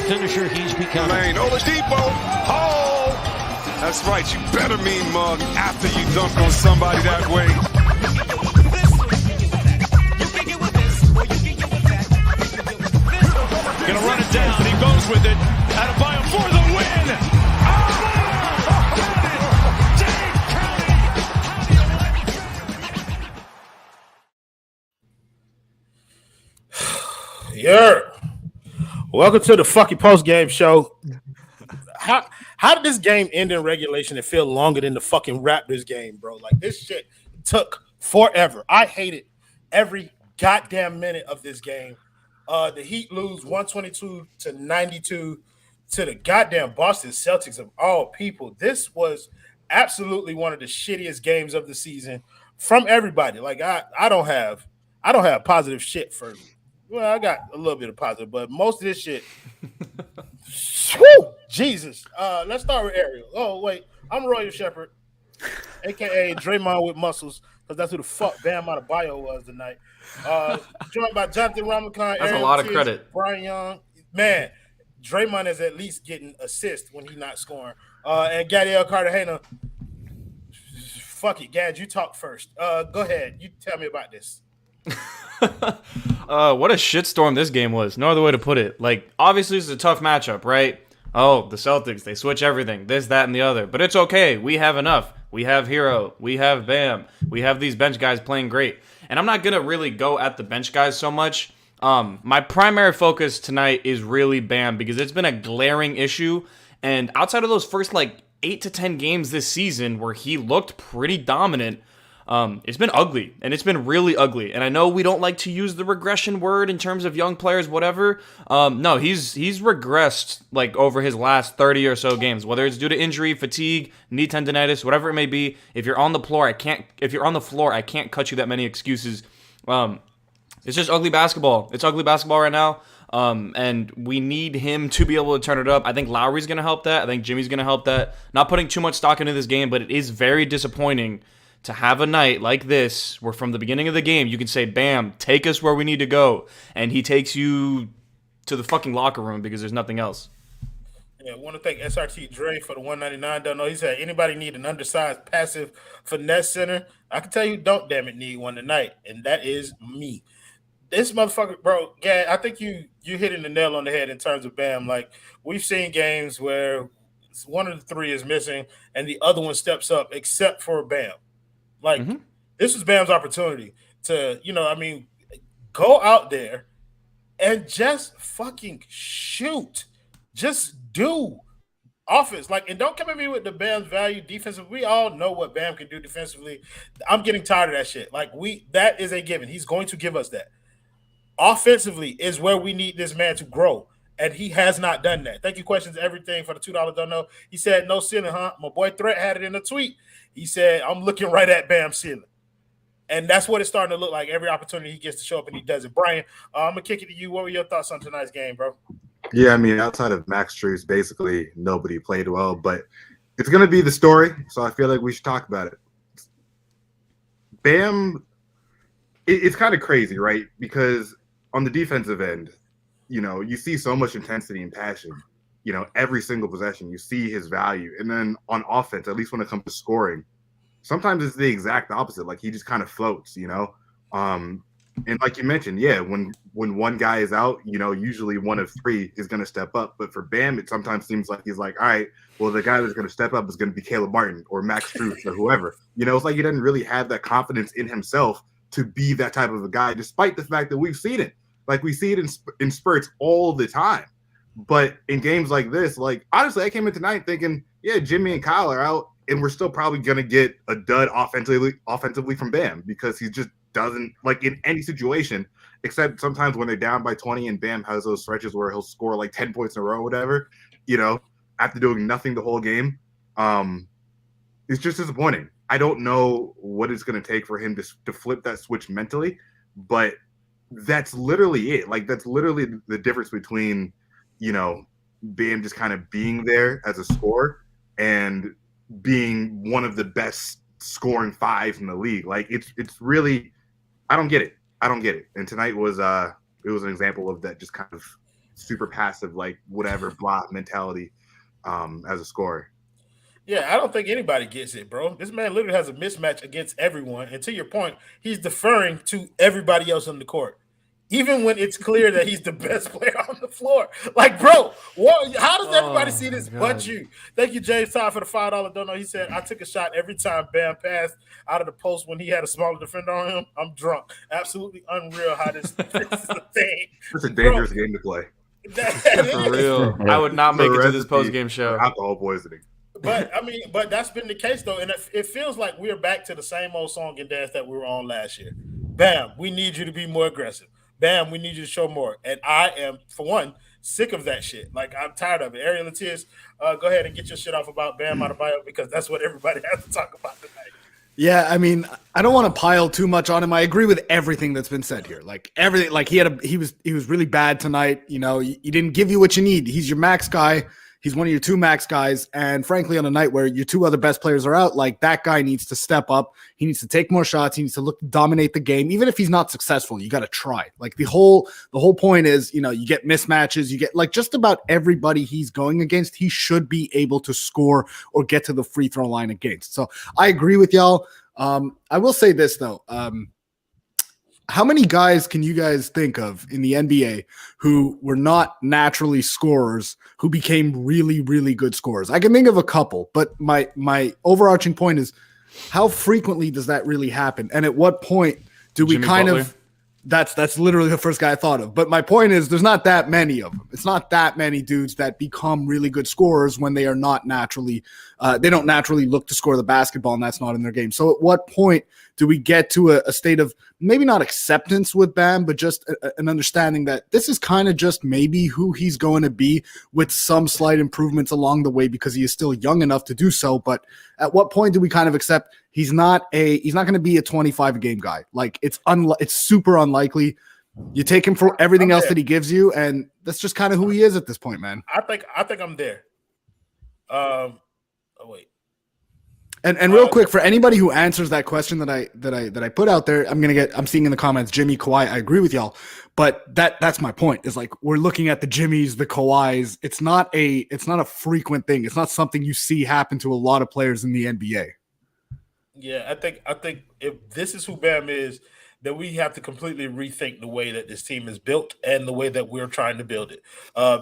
finisher he's becoming. Lane, Oladipo. Oh! That's right. You better mean mug after you dunk on somebody that way. Gonna run it down. He goes with it. Adebayo for the win. Yeah. Welcome to the fucking post-game show. How did this game end in regulation and feel longer than the fucking Raptors game, bro? Like, this shit took forever. I hated every goddamn minute of this game. The Heat lose 122-92 to the goddamn Boston Celtics of all people. This was absolutely one of the shittiest games of the season from everybody. Like, I don't have positive shit for me. Well, I got a little bit of positive, but most of this shit. Whew, Jesus. Let's start with Ariel. Oh, wait. I'm Royal Shepherd, a.k.a. Draymond with muscles, because that's who the fuck Bam Adebayo was tonight. Joined by Jonathan Ramachan. That's a lot of credit. Brian Young. Man, Draymond is at least getting assists when he's not scoring. And Gadiel Cartagena. Fuck it, Gad, you talk first. Go ahead. You tell me about this. What a shitstorm this game was. No other way to put it. Like, obviously, this is a tough matchup, right? Oh, the Celtics, they switch everything. This, that, and the other. But it's okay. We have enough. We have Hero. We have Bam. We have these bench guys playing great. And I'm not going to really go at the bench guys so much. My primary focus tonight is really Bam because it's been a glaring issue. And outside of those first, 8 to 10 games this season where he looked pretty dominant, it's been ugly, and it's been really ugly. And I know we don't like to use the regression word in terms of young players, whatever. No, he's regressed over his last 30 or so games, whether it's due to injury, fatigue, knee tendonitis, whatever it may be. If you're on the floor, I can't cut you that many excuses. It's just ugly basketball. It's ugly basketball right now. And we need him to be able to turn it up. I think Lowry's going to help that. I think Jimmy's going to help that. Not putting too much stock into this game, but it is very disappointing to have a night like this where from the beginning of the game you can say, Bam, take us where we need to go. And he takes you to the fucking locker room because there's nothing else. Yeah, I want to thank SRT Dre for the 199. Don't know. He said, anybody need an undersized passive finesse center? I can tell you don't damn it need one tonight. And that is me. This motherfucker, bro, yeah, I think you hitting the nail on the head in terms of Bam. Like, we've seen games where one of the three is missing and the other one steps up except for Bam. Like, This was Bam's opportunity to, go out there and just fucking shoot. Just do offense. And don't come at me with the Bam's value defensive. We all know what Bam can do defensively. I'm getting tired of that shit. That is a given. He's going to give us that. Offensively is where we need this man to grow. And he has not done that. Thank you, Questions Everything, for the $2 don't know. He said, no ceiling, huh? My boy Threat had it in a tweet. He said, I'm looking right at Bam's ceiling. And that's what it's starting to look like every opportunity he gets to show up, and he does it. Brian, I'm going to kick it to you. What were your thoughts on tonight's game, bro? Yeah, I mean, outside of Max Strus, basically nobody played well. But it's going to be the story, so I feel like we should talk about it. Bam, it's kind of crazy, right? Because on the defensive end, you see so much intensity and passion, every single possession, you see his value. And then on offense, at least when it comes to scoring, sometimes it's the exact opposite. Like, he just kind of floats, and like you mentioned, yeah, when one guy is out, usually one of three is going to step up. But for Bam, it sometimes seems like he's like, all right, well, the guy that's going to step up is going to be Caleb Martin or Max Strus or whoever. It's like he doesn't really have that confidence in himself to be that type of a guy, despite the fact that we've seen it. Like, we see it in spurts all the time. But in games like this, honestly, I came in tonight thinking, yeah, Jimmy and Kyle are out, and we're still probably going to get a dud offensively from Bam because he just doesn't, in any situation, except sometimes when they're down by 20 and Bam has those stretches where he'll score 10 points in a row or whatever, after doing nothing the whole game. It's just disappointing. I don't know what it's going to take for him to flip that switch mentally, but that's literally it. That's literally the difference between, Bam just kind of being there as a scorer and being one of the best scoring fives in the league. It's really, I don't get it. And tonight was it was an example of that just kind of super passive, like whatever blah mentality as a scorer. Yeah, I don't think anybody gets it, bro. This man literally has a mismatch against everyone. And to your point, he's deferring to everybody else on the court, even when it's clear that he's the best player on the floor. Like, bro, how does everybody see this but you? Thank you, James Todd, for the $5 dono. He said, I took a shot every time Bam passed out of the post when he had a smaller defender on him. I'm drunk. Absolutely unreal how this is a thing. It's a dangerous game to play. For real. I would not make it to this post-game show. Alcohol poisoning. But I mean, but that's been the case though, and it feels like we're back to the same old song and dance that we were on last year. Bam, we need you to be more aggressive. Bam, we need you to show more. And I am, for one, sick of that shit. Like, I'm tired of it. Ariel Latias, go ahead and get your shit off about Bam Adebayo because that's what everybody has to talk about tonight. Yeah, I mean, I don't want to pile too much on him. I agree with everything that's been said here. Like everything, like he was really bad tonight. You know, he didn't give you what you need. He's your max guy. He's one of your two max guys. And frankly, on a night where your two other best players are out, like that guy needs to step up. He needs to take more shots. He needs to dominate the game. Even if he's not successful, you got to try. Like the whole point is, you know, you get mismatches. You get like just about everybody he's going against. He should be able to score or get to the free throw line against. So I agree with y'all. I will say this though. How many guys can you guys think of in the NBA who were not naturally scorers who became really, really good scorers? I can think of a couple, but my overarching point is how frequently does that really happen? And at what point do we that's literally the first guy I thought of. But my point is there's not that many of them. It's not that many dudes that become really good scorers when they are not naturally they don't naturally look to score the basketball and that's not in their game. So at what point do we get to a state of maybe not acceptance with Bam, but just an understanding that this is kind of just maybe who he's going to be with some slight improvements along the way because he is still young enough to do so. But at what point do we kind of accept he's not going to be a 25 a game guy? Like it's super unlikely. You take him for everything else that he gives you, and that's just kind of who he is at this point, man. I think I'm there. Oh wait. And real quick, for anybody who answers that question that I put out there, I'm seeing in the comments Jimmy, Kawhi. I agree with y'all, but that's my point. Is like we're looking at the Jimmys, the Kawhis. It's not a frequent thing. It's not something you see happen to a lot of players in the NBA. Yeah, I think if this is who Bam is, then we have to completely rethink the way that this team is built and the way that we're trying to build it,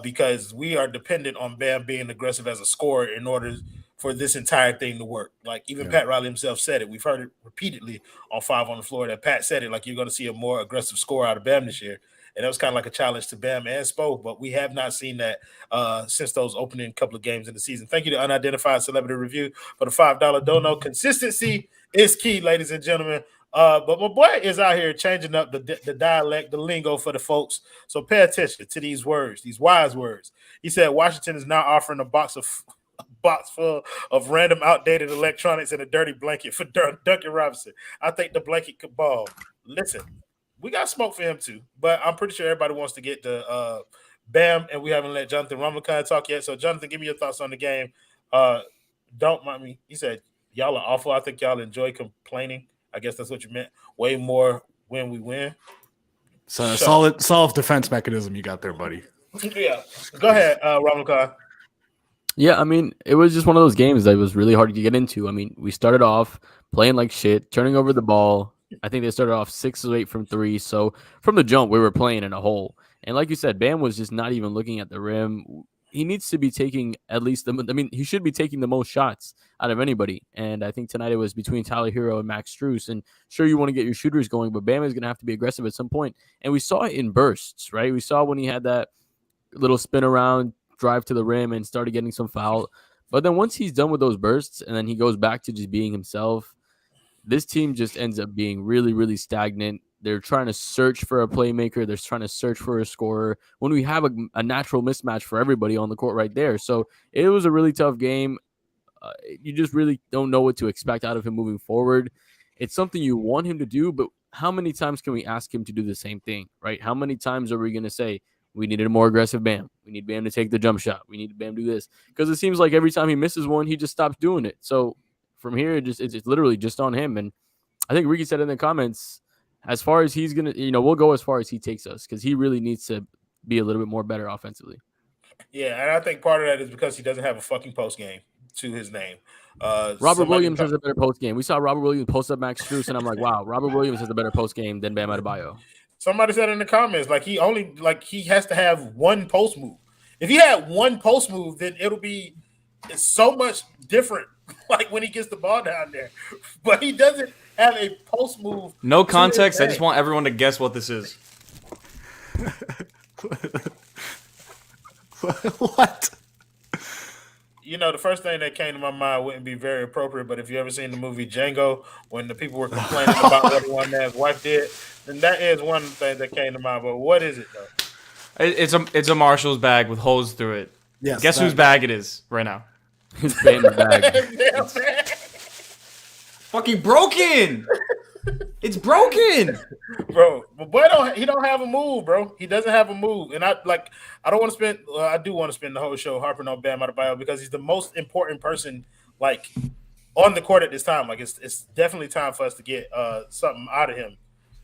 because we are dependent on Bam being aggressive as a scorer in order for this entire thing to work. Like even Pat Riley himself said it. We've heard it repeatedly on 5 on the Floor that Pat said it, like you're going to see a more aggressive score out of Bam this year. And that was kind of like a challenge to Bam and Spo, but we have not seen that since those opening couple of games in the season. Thank you to Unidentified Celebrity Review for the $5 dono. Consistency is key, ladies and gentlemen. But my boy is out here changing up the dialect, the lingo for the folks. So pay attention to these words, these wise words. He said Washington is now offering a box full of random outdated electronics and a dirty blanket for Duncan Robinson. I think the blanket could ball. Listen, we got smoke for him too, but I'm pretty sure everybody wants to get the Bam, and we haven't let Jonathan Rumlicon talk yet. So Jonathan, give me your thoughts on the game. Don't mind me. He said y'all are awful. I think y'all enjoy complaining. I guess that's what you meant. Way more when we win. So a solid self-defense mechanism you got there, buddy. Yeah. Go ahead, Rumlicon. Yeah, I mean, it was just one of those games that was really hard to get into. I mean, we started off playing like shit, turning over the ball. I think they started off 6 of 8 from 3. So from the jump, we were playing in a hole. And like you said, Bam was just not even looking at the rim. He needs to be taking he should be taking the most shots out of anybody. And I think tonight it was between Tyler Hero and Max Strus. And sure, you want to get your shooters going, but Bam is going to have to be aggressive at some point. And we saw it in bursts, right? We saw when he had that little spin around, drive to the rim and started getting some foul. But then once he's done with those bursts and then he goes back to just being himself, this team just ends up being really, really stagnant. They're trying to search for a playmaker. They're trying to search for a scorer when we have a natural mismatch for everybody on the court right there. So it was a really tough game. You just really don't know what to expect out of him moving forward. It's something you want him to do, but how many times can we ask him to do the same thing, right? How many times are we going to say, we needed a more aggressive Bam. We need Bam to take the jump shot. We need Bam to do this. Because it seems like every time he misses one, he just stops doing it. So from here, it's literally just on him. And I think Ricky said in the comments, as far as he's going to, we'll go as far as he takes us because he really needs to be a little bit more better offensively. Yeah, and I think part of that is because he doesn't have a fucking post game to his name. Robert Williams has a better post game. We saw Robert Williams post up Max Strus, and I'm like, wow, Robert Williams has a better post game than Bam Adebayo. Somebody said in the comments, like he has to have one post move. If he had one post move, then it's so much different. Like when he gets the ball down there, but he doesn't have a post move. No context. I just want everyone to guess what this is. What? You know, the first thing that came to my mind wouldn't be very appropriate, but if you ever seen the movie Django, when the people were complaining about what the one man's wife did, then that is one thing that came to mind. But what is it though? It's a Marshall's bag with holes through it. Yes. Guess whose bag it is right now? His Bam's bag. Fucking broken. It's broken, Bro, but boy, he don't have a move, bro. He doesn't have a move, and I don't want to spend. I do want to spend the whole show harping on Bam Adebayo because he's the most important person, like on the court at this time. Like it's definitely time for us to get something out of him.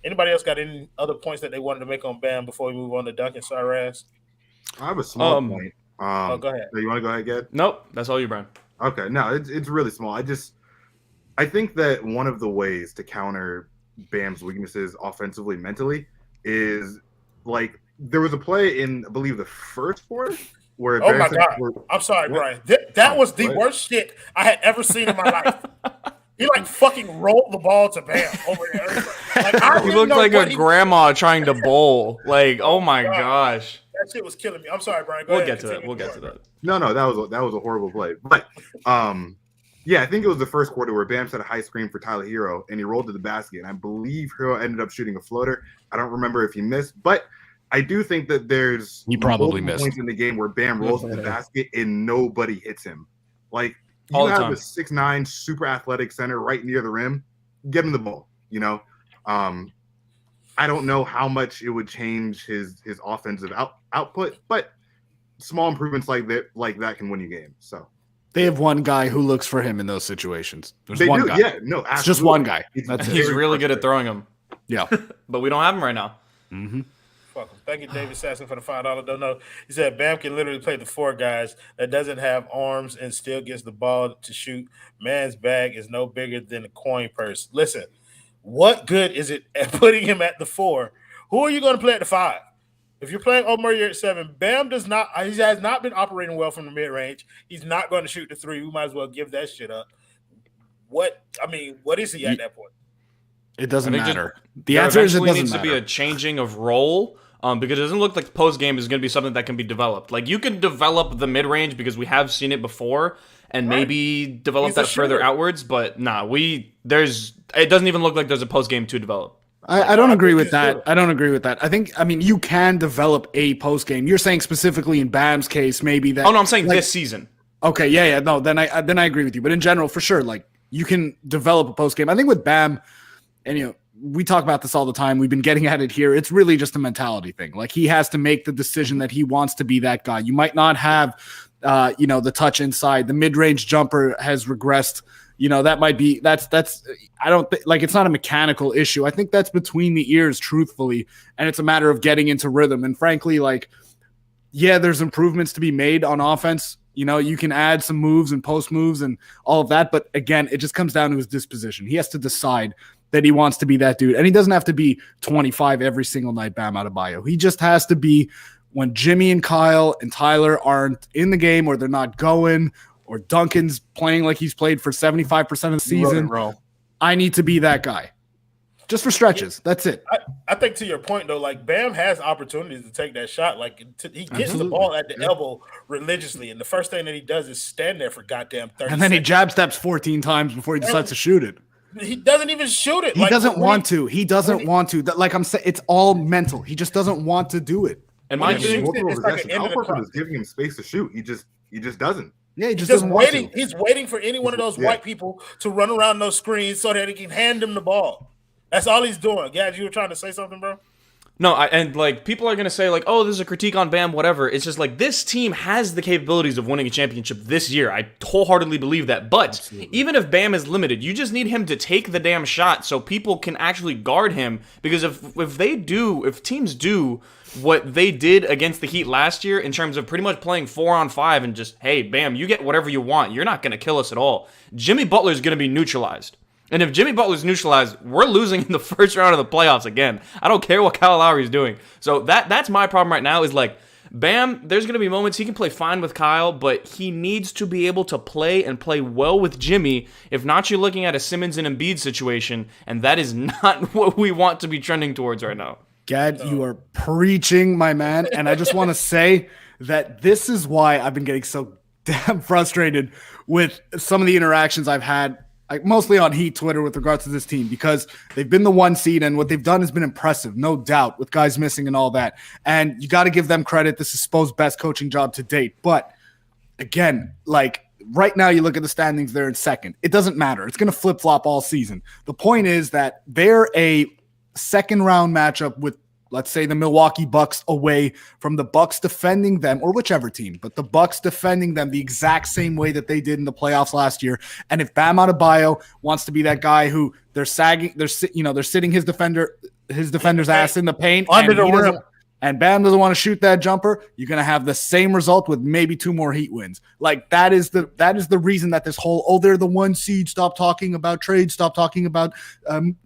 Anybody else got any other points that they wanted to make on Bam before we move on to Duncan? Sorry, ass. I have a small point. Go ahead. So you want to go ahead, Ged? Nope, that's all you, Brian. Okay, no, it's really small. I think that one of the ways to counter Bam's weaknesses offensively, mentally, is like there was a play in, I believe, the first quarter where. Oh my god! I'm sorry, Brian. That was the worst shit I had ever seen in my life. He like fucking rolled the ball to Bam over there. Like, he looked like a grandma trying to bowl. Like, oh my gosh. That shit was killing me. I'm sorry, Brian. We'll get to that. No, that was a horrible play. But yeah, I think it was the first quarter where Bam set a high screen for Tyler Hero and he rolled to the basket. And I believe Hero ended up shooting a floater. I don't remember if he missed, but I do think that there's he probably missed points in the game where Bam rolls to the basket and nobody hits him. Like All you the have time. a 6'9" super athletic center right near the rim, get him the ball. You know, I don't know how much it would change his offensive output, but small improvements like that can win you games. So They have one guy who looks for him in those situations. There's they one do, guy. yeah, no, absolutely. It's just one guy. That's it. He's really good at throwing them. Yeah. But we don't have him right now. Mm-hmm. Fuck him. Thank you, David Sasson, for the $5. Don't know. He said Bam can literally play the four guys that doesn't have arms and still gets the ball to shoot. Man's bag is no bigger than a coin purse. Listen, what good is it at putting him at the four? Who are you going to play at the five? If you're playing Omar at 7, Bam he has not been operating well from the mid range. He's not going to shoot the three. We might as well give that shit up. What is he at that point? It doesn't matter. The There answer is it eventually doesn't needs matter. to be a changing of role because it doesn't look like the post game is going to be something that can be developed. Like you can develop the mid range because we have seen it before and maybe develop He's that a further shooter. outwards. But it doesn't even look like there's a post game to develop. I don't agree with that. I mean, you can develop a post game. You're saying specifically in Bam's case, maybe that. Oh no, I'm saying this season. Okay, yeah. No, then I agree with you. But in general, for sure, like you can develop a post game. I think with Bam, and we talk about this all the time. We've been getting at it here. It's really just a mentality thing. Like he has to make the decision that he wants to be that guy. You might not have, the touch inside. The mid range jumper has regressed. That might be that's I don't think like it's not a mechanical issue. I think that's between the ears, truthfully, and it's a matter of getting into rhythm. And frankly, like, yeah, there's improvements to be made on offense. You can add some moves and post moves and all of that, but again, it just comes down to his disposition. He has to decide that he wants to be that dude, and he doesn't have to be 25 every single night. Bam Adebayo. He just has to be when Jimmy and Kyle and Tyler aren't in the game or they're not going. Or Duncan's playing like he's played for 75% of the season. I need to be that guy. Just for stretches. That's it. I think to your point, though, like Bam has opportunities to take that shot. Like he gets the ball at the elbow religiously. And the first thing that he does is stand there for goddamn 30 And then he seconds. jab steps 14 times before he decides to shoot it. He doesn't even shoot it. He doesn't want to. He doesn't want to. Like I'm saying, it's all mental. He just doesn't want to do it. And my thing, it's like an end of the Al Horford clock. is giving him space to shoot. He just doesn't. Yeah, he just Just doesn't want waiting. to. He's waiting for any one of those white people to run around those screens so that he can hand him the ball. That's all he's doing. Gad, you were trying to say something, bro? No, and like people are gonna say like, oh, there's a critique on Bam, whatever. It's just like this team has the capabilities of winning a championship this year. I wholeheartly believe that. But even if Bam is limited, you just need him to take the damn shot so people can actually guard him. Because if teams do what they did against the Heat last year in terms of pretty much playing 4-on-5 and just, hey, bam, you get whatever you want. You're not going to kill us at all. Jimmy Butler's going to be neutralized. And if Jimmy Butler's neutralized, we're losing in the first round of the playoffs again. I don't care what Kyle Lowry's doing. So that's my problem right now is like, Bam, there's going to be moments he can play fine with Kyle, but he needs to be able to play and play well with Jimmy. If not, you're looking at a Simmons and Embiid situation, and that is not what we want to be trending towards right now. Gad, you are preaching, my man. And I just want to say that this is why I've been getting so damn frustrated with some of the interactions I've had, like mostly on Heat Twitter with regards to this team, because they've been the 1 seed and what they've done has been impressive, no doubt, with guys missing and all that. And you got to give them credit. This is Spo's best coaching job to date. But again, like right now you look at the standings, they're in second. It doesn't matter. It's going to flip-flop all season. The point is that they're a second-round matchup with, let's say, the Milwaukee Bucks away from the Bucks defending them, or whichever team, but the Bucks defending them the exact same way that they did in the playoffs last year. And if Bam Adebayo wants to be that guy who they're sitting his defender's ass in the paint under the rim, and Bam doesn't want to shoot that jumper, you're going to have the same result with maybe 2 more Heat wins. Like that is the reason that this whole, they're the 1 seed, stop talking about trades, stop talking about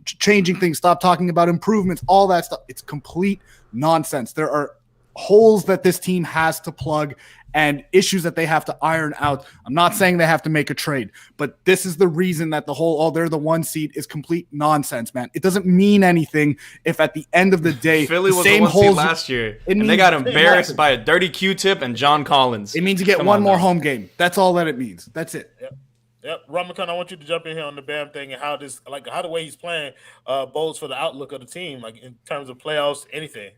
changing things, stop talking about improvements, all that stuff. It's complete nonsense. There are holes that this team has to plug and issues that they have to iron out. I'm not saying they have to make a trade, but this is the reason that the whole, they're the 1 seed is complete nonsense, man. It doesn't mean anything if at the end of the day, Philly was the 1 seed last year, and they got embarrassed by a dirty Q-tip and John Collins. It means you get one more home game. That's all that it means. That's it. Yep. Ramakan, I want you to jump in here on the Bam thing and how the way he's playing bodes for the outlook of the team, like in terms of playoffs, anything.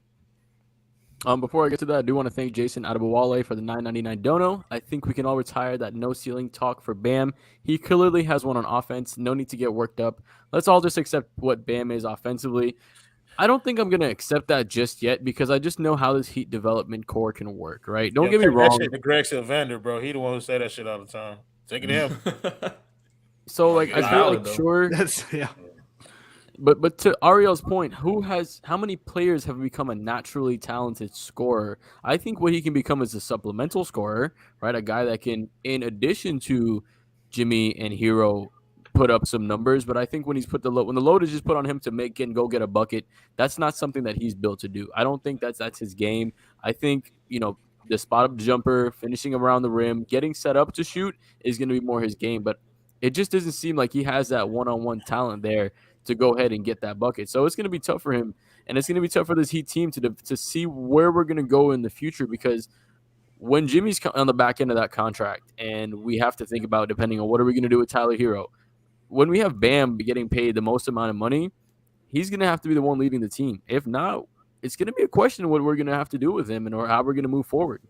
Before I get to that, I do want to thank Jason Adebowale for the $9.99 dono. I think we can all retire that no ceiling talk for Bam. He clearly has one on offense. No need to get worked up. Let's all just accept what Bam is offensively. I don't think I'm going to accept that just yet because I just know how this Heat development core can work, right? Don't get me wrong. That shit to Greg Sylvander, bro. He the one who say that shit all the time. Take it to him. So, like, I feel like, sure. But to Ariel's point, how many players have become a naturally talented scorer? I think what he can become is a supplemental scorer, right? A guy that can, in addition to Jimmy and Hero, put up some numbers. But I think when the load is just put on him to make and go get a bucket, that's not something that he's built to do. I don't think that's his game. I think, the spot up jumper, finishing around the rim, getting set up to shoot is going to be more his game. But it just doesn't seem like he has that one-on-one talent there to go ahead and get that bucket. So it's going to be tough for him, and it's going to be tough for this Heat team to see where we're going to go in the future, because when Jimmy's on the back end of that contract, and we have to think about, depending on what are we going to do with Tyler Hero, when we have Bam getting paid the most amount of money, he's going to have to be the one leading the team. If not, it's going to be a question of what we're going to have to do with him or how we're going to move forward.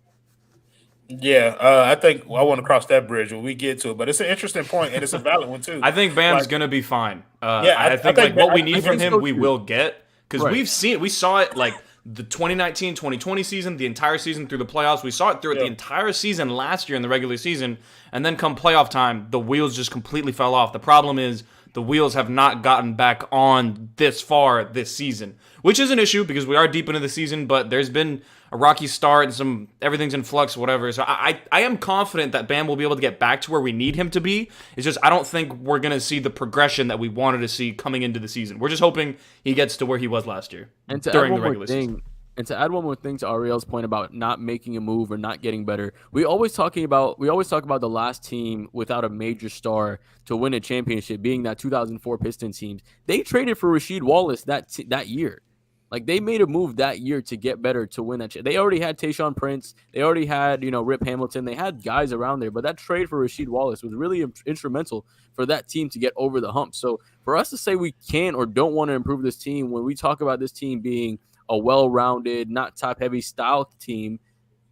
Yeah, I think I want to cross that bridge when we get to it, but it's an interesting point and it's a valid one too. I think Bam's gonna be fine. I think what we need from him, we will get, because we saw it like the 2019-2020 season, the entire season through the playoffs. We saw it throughout the entire season last year in the regular season, and then come playoff time, the wheels just completely fell off. The problem is the wheels have not gotten back on this far this season, which is an issue because we are deep into the season, but there's been a rocky start and everything's in flux, whatever. So I am confident that Bam will be able to get back to where we need him to be. It's just I don't think we're going to see the progression that we wanted to see coming into the season. We're just hoping he gets to where he was last year during the regular season. And to add one more thing to Ariel's point about not making a move or not getting better, we always talk about the last team without a major star to win a championship being that 2004 Pistons team. They traded for Rasheed Wallace that year. Like, they made a move that year to get better, to win that. They already had Tayshaun Prince. They already had, Rip Hamilton. They had guys around there. But that trade for Rasheed Wallace was really instrumental for that team to get over the hump. So for us to say we can or don't want to improve this team, when we talk about this team being a well-rounded, not top-heavy style team,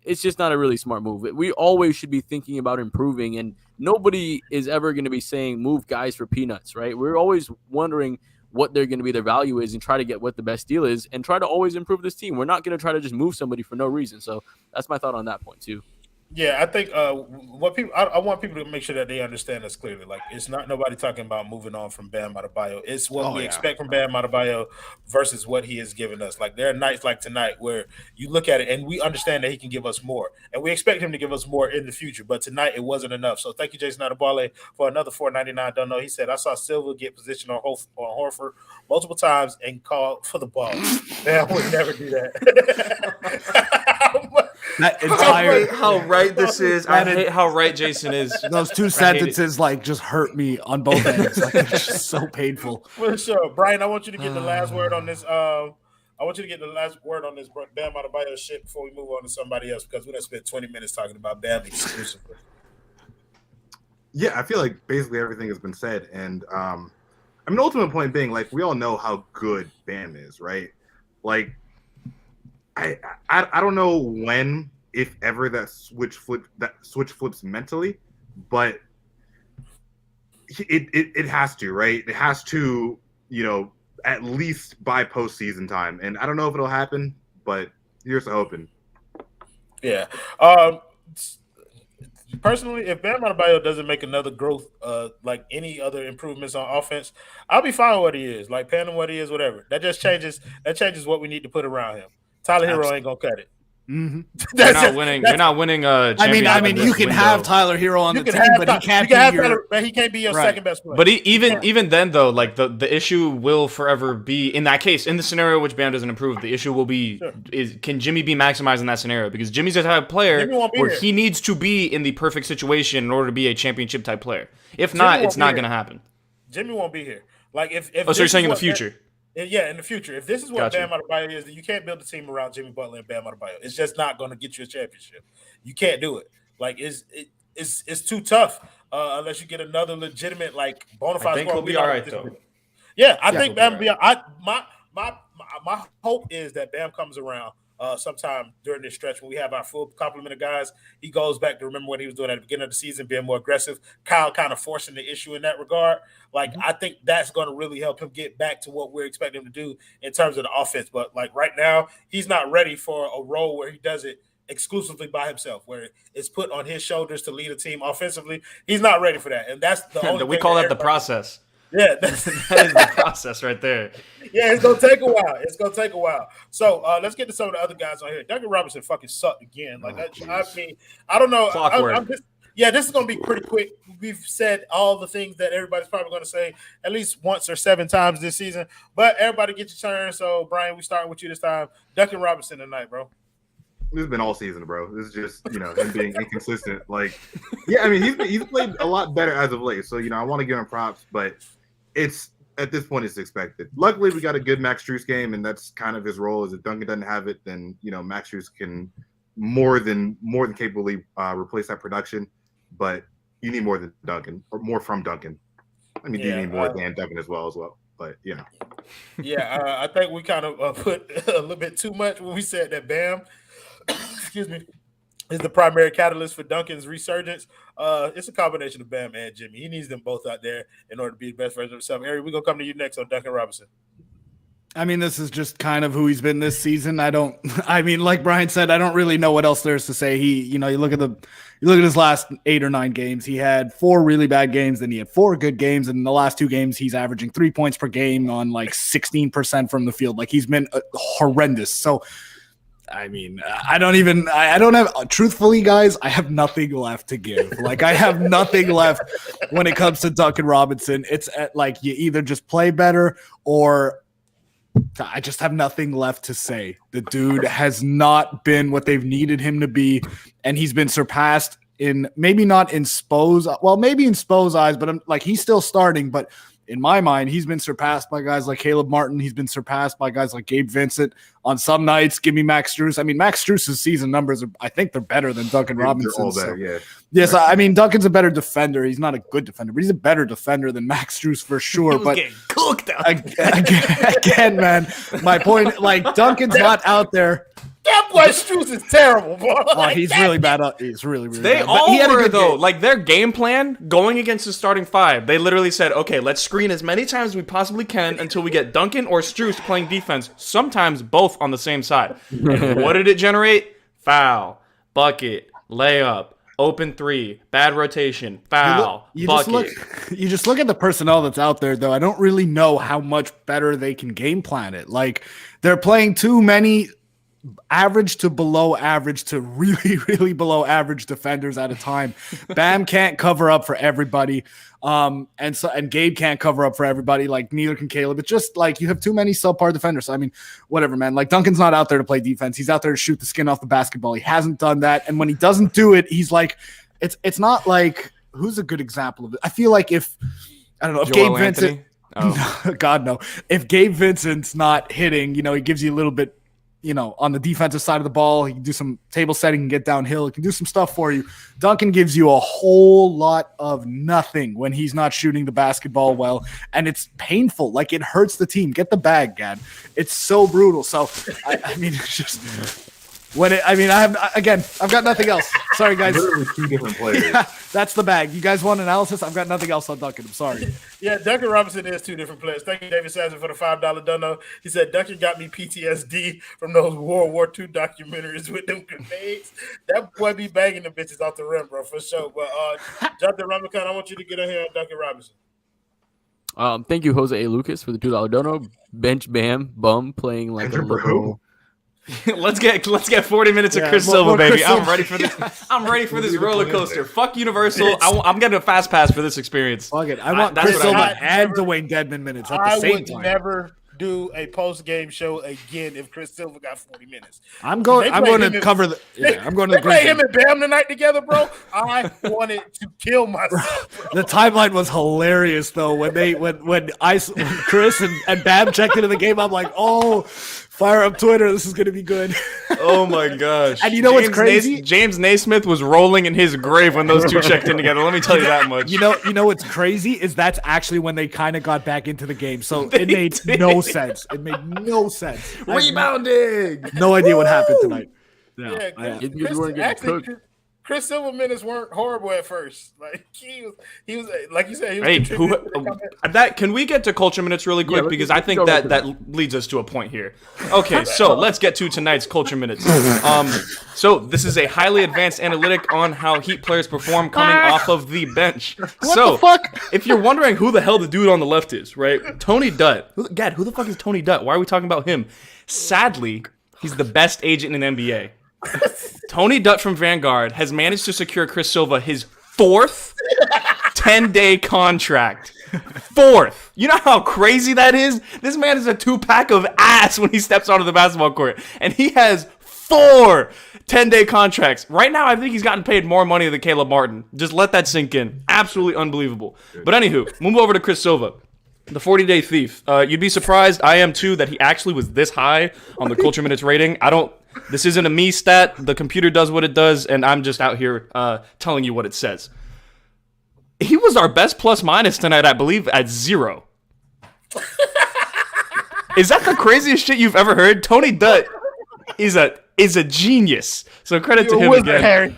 it's just not a really smart move. We always should be thinking about improving, and nobody is ever going to be saying move guys for peanuts, right? We're always wondering what they're going to be, their value is, and try to get what the best deal is and try to always improve this team. We're not going to try to just move somebody for no reason. So that's my thought on that point too. Yeah, I think what people I want people to make sure that they understand this clearly. Like, it's not nobody talking about moving on from Bam Adebayo. It's what we expect from Bam Adebayo versus what he has given us. Like, there are nights like tonight where you look at it and we understand that he can give us more, and we expect him to give us more in the future. But tonight it wasn't enough. So thank you, Jason Adebayo, for another $4.99. Don't know. He said I saw Silva get positioned on Horford multiple times and call for the ball. Bam would never do that. That I hate how right this is. I hate how right Jason is. Those two sentences like just hurt me on both ends. Like, it's just so painful. For sure, Brian. I want you to get the last word on this. I want you to get the last word on this Bam Adebayo shit before we move on to somebody else, because we're gonna spend 20 minutes talking about Bam exclusively. Yeah, I feel like basically everything has been said, and I mean, the ultimate point being, like, we all know how good Bam is, right? Like, I don't know when, if ever, that switch flips mentally, but it has to, right? It has to, at least by postseason time, and I don't know if it'll happen, but here's hoping. Yeah. Personally, if Bam Adebayo doesn't make another growth, like any other improvements on offense, I'll be fine with what he is. Like, paying him what he is, whatever. That just changes. That changes what we need to put around him. Tyler Hero ain't gonna cut it. Mm-hmm. You're not winning. You're not winning. I mean, you can have Tyler Hero on the team, but he can't be he can't be your second best player. But even then, though, like the issue will forever be in that case. In the scenario which Bam doesn't improve, the issue will be can Jimmy be maximized in that scenario? Because Jimmy's the type of player where he needs to be in the perfect situation in order to be a championship type player. If not, it's not going to happen. Jimmy won't be here. Like, if so you're saying in the future? Yeah, in the future. If this is what Bam Adebayo is, then you can't build a team around Jimmy Butler and Bam Adebayo. It's just not going to get you a championship. You can't do it. Like, it's too tough unless you get another legitimate, like, bona fide. I think he'll be all right, though. Yeah, I think Bam will be all right. My hope is that Bam comes around sometime during this stretch when we have our full complement of guys. He goes back to remember what he was doing at the beginning of the season, being more aggressive. Kyle kind of forcing the issue in that regard. Like, I think that's going to really help him get back to what we're expecting him to do in terms of the offense. But, like, right now, he's not ready for a role where he does it exclusively by himself, where it's put on his shoulders to lead a team offensively. He's not ready for that. And that's the only we call that the process. Yeah, that is the process right there. Yeah, it's gonna take a while. So let's get to some of the other guys on here. Duncan Robinson fucking sucked again. Like, I mean, I don't know. This is gonna be pretty quick. We've said all the things that everybody's probably gonna say at least once or 7 times this season. But everybody get your turn. So Brian, we starting with you this time. Duncan Robinson tonight, bro. This has been all season, bro. This is just, him being inconsistent. Like, yeah, I mean, he's played a lot better as of late. So, I want to give him props, but it's at this point it's expected. Luckily, we got a good Max Strus game, and that's kind of his role. Is if Duncan doesn't have it, then Max Strus can more than capably replace that production. But you need more than Duncan, or more from Duncan. I mean, you need more than Duncan as well. But Yeah, I think we kind of put a little bit too much when we said that Bam, excuse me, is the primary catalyst for Duncan's resurgence. It's a combination of Bam and Jimmy. He needs them both out there in order to be the best version of himself. Ari, we're going to come to you next on Duncan Robinson. I mean, this is just kind of who he's been this season. Like Brian said, I don't really know what else there's to say. You look at his last 8 or 9 games. He had 4 really bad games, then he had 4 good games, and in the last 2 games, he's averaging 3 points per game on like 16% from the field. Like, he's been horrendous. So, I mean, truthfully, guys, I have nothing left to give. Like, I have nothing left when it comes to Duncan Robinson. It's like, you either just play better or I just have nothing left to say. The dude has not been what they've needed him to be, and he's been surpassed in maybe not in Spo's, well, maybe in Spo's eyes, but he's still starting, but in my mind, he's been surpassed by guys like Caleb Martin. He's been surpassed by guys like Gabe Vincent. On some nights, give me Max Strus. I mean, Max Strus' season numbers I think they're better than Duncan Robinson's. Yeah. Yes, I mean, Duncan's a better defender. He's not a good defender, but he's a better defender than Max Strus for sure. He was getting cooked out. Again, man, my point, like, Duncan's not out there. That boy Strus is terrible, bro. Oh, he's really bad. He's really, really bad. They all were, though. Like, their game plan going against the starting 5, they literally said, okay, let's screen as many times as we possibly can until we get Duncan or Strus playing defense, sometimes both on the same side. And what did it generate? Foul, bucket, layup, open three, bad rotation, foul, bucket. You just look at the personnel that's out there, though. I don't really know how much better they can game plan it. Like, they're playing too many average to below average to really, really below average defenders at a time. Bam can't cover up for everybody. And Gabe can't cover up for everybody. Like, neither can Caleb. It's just like you have too many subpar defenders. So, I mean, whatever, man. Like, Duncan's not out there to play defense. He's out there to shoot the skin off the basketball. He hasn't done that. And when he doesn't do it, he's like, it's not like, who's a good example of it? I feel like if Joel Gabe Vincent, God, no. If Gabe Vincent's not hitting, he gives you a little bit, on the defensive side of the ball. He can do some table setting and get downhill. He can do some stuff for you. Duncan gives you a whole lot of nothing when he's not shooting the basketball well, and it's painful. Like, it hurts the team. Get the bag, Gad. It's so brutal. So, I mean, it's just I've got nothing else. Sorry, guys. Literally 2 different players. Yeah, that's the bag. You guys want analysis? I've got nothing else on Duncan. I'm sorry. Yeah, Duncan Robinson is 2 different players. Thank you, David Sassen, for the $5 dono. He said, Duncan got me PTSD from those World War II documentaries with them grenades. That boy be banging the bitches off the rim, bro, for sure. But, Jonathan Ramachan, I want you to get on here on Duncan Robinson. Thank you, Jose A. Lucas, for the $2 dono. Bench Bam Bum playing like a liberal. Let's get 40 minutes of Chris Silva, baby. I'm ready for this. I'm ready for this roller coaster. Fuck Universal. I'm getting a fast pass for this experience. Fuck it. I want Chris Silva and Dwayne Dedman minutes at the same time. I would never do a post game show again if Chris Silva got 40 minutes. I'm going to cover the. Yeah, I'm going to play him and Bam tonight together, bro. I wanted to kill myself. The timeline was hilarious though when Chris and Bam checked into the game. I'm like, oh. Fire up Twitter. This is going to be good. Oh, my gosh. And what's crazy? James Naismith was rolling in his grave when those two checked in together. Let me tell you that much. You know what's crazy is that's actually when they kind of got back into the game. So it made no sense. It made no sense. Rebounding. No idea what happened tonight. Chris Silva minutes weren't horrible at first. Like he was like you said. He was can we get to culture minutes really quick because I think that leads us to a point here. Okay, so let's get to tonight's culture minutes. So this is a highly advanced analytic on how Heat players perform coming off of the bench. What the fuck? If you're wondering who the hell the dude on the left is, right? Tony Dutt. Gad, who the fuck is Tony Dutt? Why are we talking about him? Sadly, he's the best agent in NBA. Tony Dutt from Vanguard has managed to secure Chris Silva his 4th 10-day contract. 4th. You know how crazy that is? This man is a 2-pack of ass when he steps onto the basketball court. And he has 4 10-day contracts. Right now, I think he's gotten paid more money than Caleb Martin. Just let that sink in. Absolutely unbelievable. But anywho, move over to Chris Silva. The 40-day thief. You'd be surprised, I am too, that he actually was this high on the culture minutes rating. This isn't a me stat. The computer does what it does, and I'm just out here telling you what it says. He was our best plus minus tonight, I believe, at 0. Is that the craziest shit you've ever heard? Tony Dutt is a genius. So credit to him again. Harry.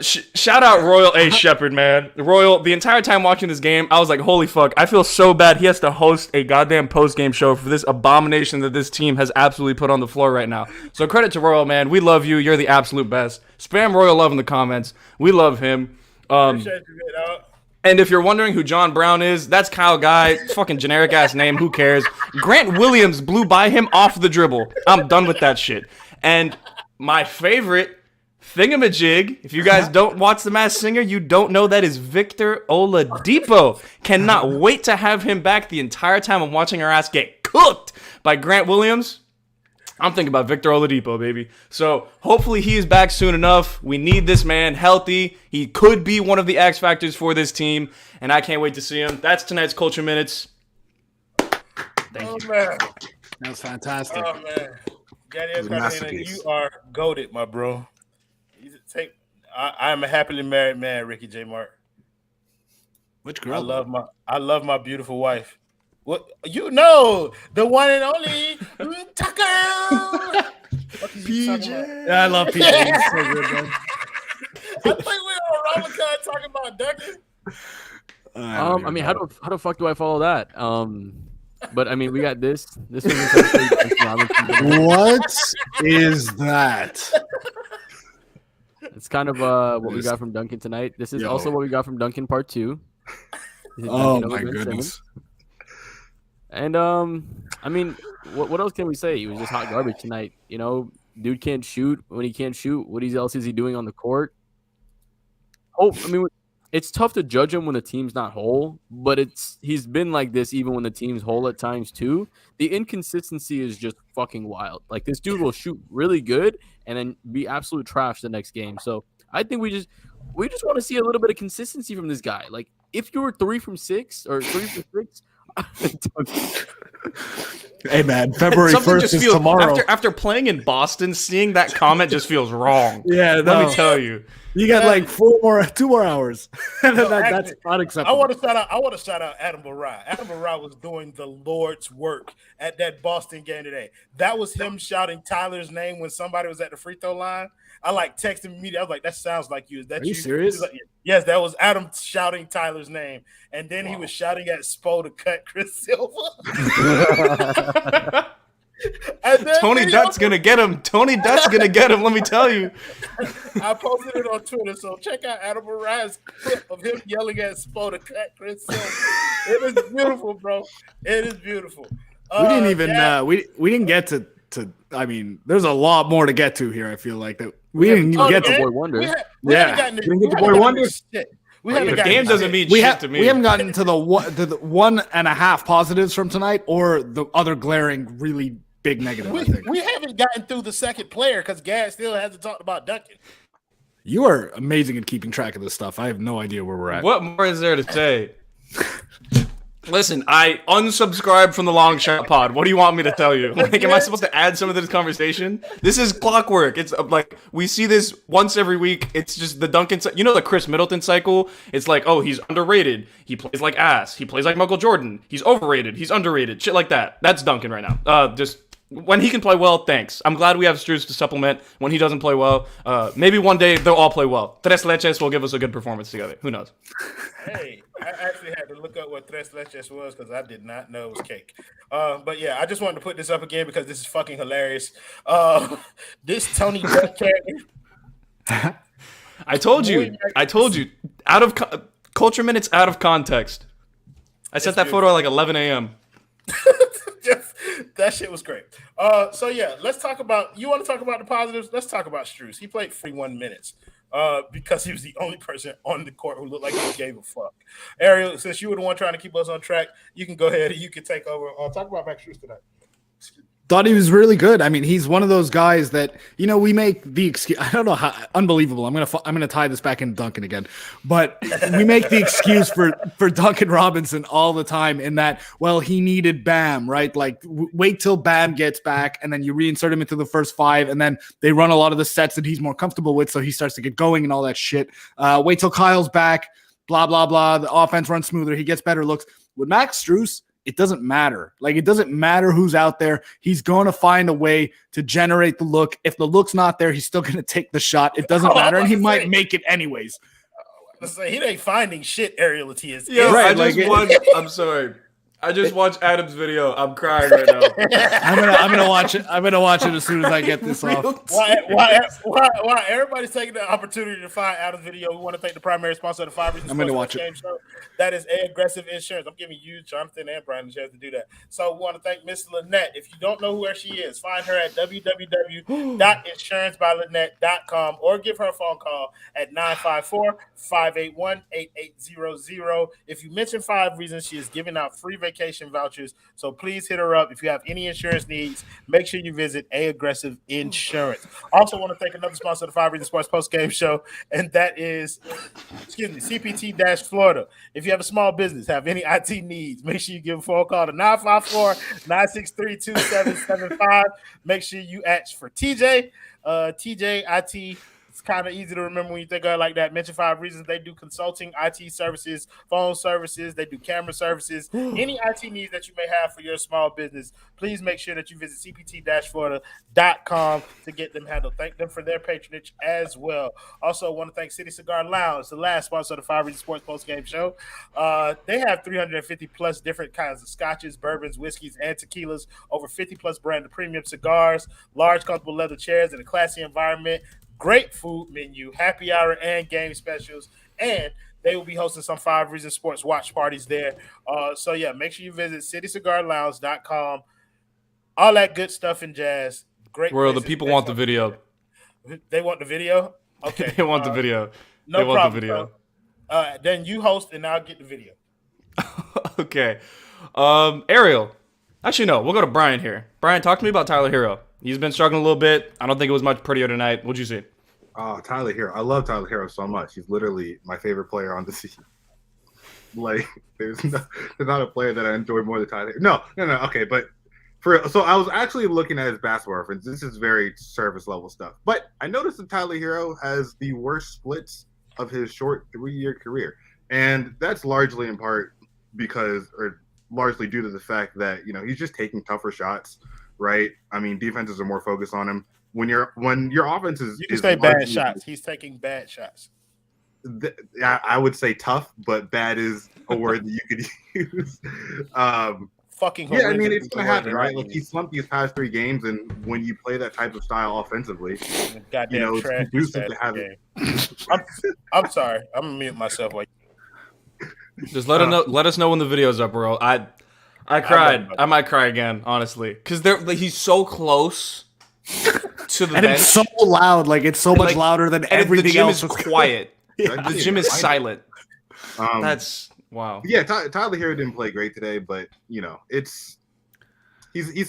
Shout out Royal A. Shepherd, man. Royal, the entire time watching this game, I was like, holy fuck, I feel so bad he has to host a goddamn post-game show for this abomination that this team has absolutely put on the floor right now. So credit to Royal, man. We love you. You're the absolute best. Spam Royal love in the comments. We love him. Appreciate you, man. And if you're wondering who John Brown is, that's Kyle Guy. Fucking generic-ass name. Who cares? Grant Williams blew by him off the dribble. I'm done with that shit. And my favorite thingamajig, if you guys don't watch The Masked Singer, you don't know that is Victor Oladipo. Cannot wait to have him back. The entire time I'm watching our ass get cooked by Grant Williams, I'm thinking about Victor Oladipo, baby. So hopefully he is back soon enough. We need this man healthy. He could be one of the X factors for this team, and I can't wait to see him. That's tonight's Culture Minutes. Thank you. Man. That was fantastic. Oh, man. Daniel Cartagena, you are goated, my bro. I am a happily married man, Ricky J. Martin. Which girl? I love my beautiful wife. What the one and only Tucker. PJ. Yeah, I love PJ. He's so good, man. I think we were on Ramadan talking about Duncan. I mean, how the fuck do I follow that? But I mean, we got this. This was essentially what is that? It's kind of what we got from Duncan tonight. This is Yo. also what we got from Duncan part 2. This is Oh Duncan my over Ben goodness. Simmons. And I mean, what else can we say? He was just hot garbage tonight. You know, dude can't shoot. When he can't shoot, what else is he doing on the court? Oh, I mean, it's tough to judge him when the team's not whole, but he's been like this even when the team's whole at times too. The inconsistency is just fucking wild. Like, this dude will shoot really good and then be absolute trash the next game. So I think we just want to see a little bit of consistency from this guy. Like, if you were 3 from 6 or 3 from 6. Hey man, February Something 1st just is feels tomorrow. after playing in Boston, seeing that comment just feels wrong. Yeah, Let no. me tell you. You got like 2 more hours. That's not acceptable. I want to shout out Adam Barai. Adam Barai was doing the Lord's work at that Boston game today. That was him shouting Tyler's name when somebody was at the free throw line. I like texted him immediately. I was like, "That sounds like you." Is that Are you serious? Like, yes, that was Adam shouting Tyler's name, and then he was shouting at Spo to cut Chris Silva. Tony Dutt's gonna get him. Tony Dutt's gonna get him. Let me tell you. I posted it on Twitter, so check out Adam Barai's clip of him yelling at Spo to cut Chris Silva. It is beautiful, bro. It is beautiful. We didn't even we didn't get to. I mean, there's a lot more to get to here. I feel like that we didn't even get to Boy Wonder. We haven't gotten to Boy Wonder. We haven't The gotten game to doesn't shit. mean we shit to me. We haven't gotten to the 1.5 positives from tonight, or the other glaring, really big negative. I think We haven't gotten through the second player because Gad still hasn't talked about Duncan. you are amazing at keeping track of this stuff. I have no idea where we're at. What more is there to say? Listen, I unsubscribed from the Long Shot Pod. What do you want me to tell you? Like, am I supposed to add some of this conversation? This is clockwork. It's like we see this once every week. It's just the Duncan, the Chris Middleton cycle. It's like, oh, he's underrated. He plays like ass. He plays like Michael Jordan. He's overrated. He's underrated. Shit like that. That's Duncan right now. Just when he can play well, thanks. I'm glad we have Struz to supplement when he doesn't play well. Maybe one day they'll all play well. Tres Leches will give us a good performance together. Who knows? Hey, I actually had to look up what Tres Leches was because I did not know it was cake. But yeah, I just wanted to put this up again because this is fucking hilarious. This Tony Dutt character. I told you. Out of culture minutes, out of context. I sent that photo at like 11 a.m. That shit was great. So yeah, let's talk about. You want to talk about the positives? Let's talk about Struz. He played 41 minutes. Because he was the only person on the court who looked like he gave a fuck. Ariel, since you were the one trying to keep us on track, you can go ahead and you can take over. Talk about Max Struz tonight. Thought he was really good. I mean, he's one of those guys that, we make the excuse. I don't know how unbelievable. I'm gonna tie this back into Duncan again, but we make the excuse for Duncan Robinson all the time in that, well, he needed Bam, right? Like, wait till Bam gets back, and then you reinsert him into the first 5, and then they run a lot of the sets that he's more comfortable with, so he starts to get going and all that shit. Wait till Kyle's back, blah blah blah. The offense runs smoother. He gets better looks. With Max Strus, it doesn't matter. Like, it doesn't matter who's out there. He's going to find a way to generate the look. If the look's not there, he's still going to take the shot. It doesn't matter, and he might make it anyways. He ain't finding shit, Ariel Latias. Yeah, right, I'm sorry. I just watched Adam's video. I'm crying right now. I'm gonna watch it. I'm gonna watch it as soon as I get this off. While everybody's taking the opportunity to find Adam's video, we want to thank the primary sponsor of the 5 Reasons I'm gonna Sports watch Game Show. That is A Aggressive Insurance. I'm giving you, Jonathan, and Brian the chance to do that. So we want to thank Miss Lynette. If you don't know where she is, find her at www.insurancebylynette.com or give her a phone call at 954-581-8800. If you mention 5 Reasons, she is giving out free vacation vouchers. So please hit her up. If you have any insurance needs, make sure you visit A Aggressive Insurance. Also want to thank another sponsor of the 5 Reasons Sports Post Game Show, and that is, CPT-Florida. If you have a small business, have any IT needs, make sure you give a phone call to 954-963-2775. Make sure you ask for TJ. TJ IT. It's kind of easy to remember when you think of it like that. Mention 5 Reasons. They do consulting, IT services, phone services. They do camera services. Any IT needs that you may have for your small business, please make sure that you visit cpt-florida.com to get them handled. Thank them for their patronage as well. Also, want to thank City Cigar Lounge, the last sponsor of the 5 Reasons Sports Post Game Show. They have 350 plus different kinds of scotches, bourbons, whiskeys, and tequilas. Over 50 plus brand of premium cigars, large, comfortable leather chairs, and a classy environment. great food menu, happy hour, and game specials. And they will be hosting some 5 Reasons Sports watch parties there. So, yeah, make sure you visit citycigarlounge.com. All that good stuff and jazz. Great. Bro, the people want the video. They want the video? Okay. They want the video. No they want problem, the video. Then you host and I'll get the video. Okay. Ariel. Actually, no. We'll go to Brian here. Brian, talk to me about Tyler Hero. He's been struggling a little bit. I don't think it was much prettier tonight. What'd you see? Oh, Tyler Hero. I love Tyler Hero so much. He's literally my favorite player on the team. Like, there's not a player that I enjoy more than Tyler. No. Okay, but so I was actually looking at his basketball reference. This is very surface level stuff. But I noticed that Tyler Hero has the worst splits of his short 3-year career. And that's largely in part largely due to the fact that, he's just taking tougher shots, right? I mean, defenses are more focused on him. When your offense is, you can say bad shots. He's taking bad shots. I would say tough, but bad is a word that you could use. Fucking yeah, I mean, it's gonna happen, right? Like, he slumped these past 3 games, and when you play that type of style offensively, goddamn it's trash. conducive to have it. I'm sorry. I'm gonna mute myself. Just let us know when the video's up, bro. I cried. I might cry again, honestly, because he's so close to the and bench. It's so loud. Like, it's so much louder than everything the gym else. is quiet. Yeah. The gym is silent. That's wow. Yeah, Tyler Hero didn't play great today, but he's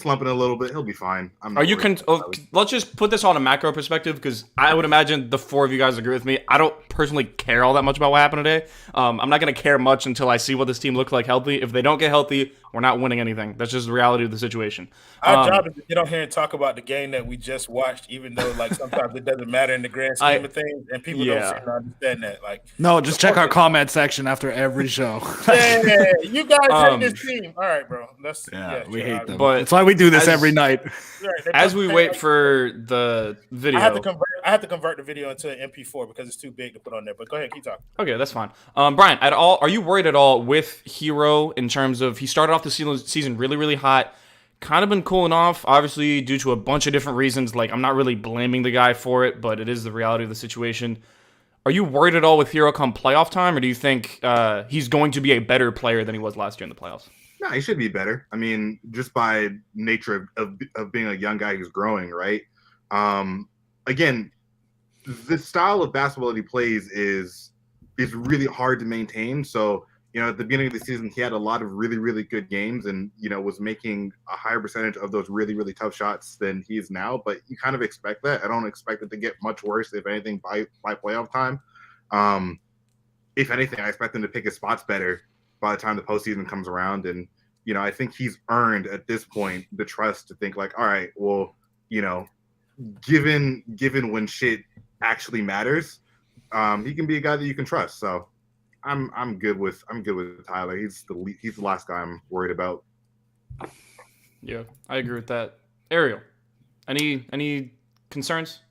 slumping a little bit. He'll be fine. Let's just put this on a macro perspective, because I would imagine the 4 of you guys agree with me. I don't personally care all that much about what happened today. I'm not going to care much until I see what this team looks like healthy. If they don't get healthy, we're not winning anything. That's just the reality of the situation. Our job is to get on here and talk about the game that we just watched, even though sometimes it doesn't matter in the grand scheme of things, and people don't seem to understand that. No, just check our comment section after every show. Yeah, you guys hate this team. All right, bro. We hate them. But that's why we do this every night. As we wait for the video, I have to convert the video into an MP4 because it's too big to put on there. But go ahead, keep talking. Okay, that's fine. Brian, are you worried at all with Hero in terms of he started off the season really, really hot, kind of been cooling off, obviously due to a bunch of different reasons. Like, I'm not really blaming the guy for it, but it is the reality of the situation. Are you worried at all with Hero come playoff time, or do you think he's going to be a better player than he was last year in the playoffs? No, he should be better. I mean, just by nature of being a young guy who's growing, right? Again, the style of basketball that he plays is really hard to maintain. So, at the beginning of the season, he had a lot of really, really good games and, was making a higher percentage of those really, really tough shots than he is now. But you kind of expect that. I don't expect it to get much worse, if anything, by playoff time. If anything, I expect him to pick his spots better by the time the postseason comes around. And, I think he's earned at this point the trust to think like, all right, well, given when shit actually matters, he can be a guy that you can trust. So I'm good with Tyler. He's the last guy I'm worried about. Yeah, I agree with that. Ariel, any concerns?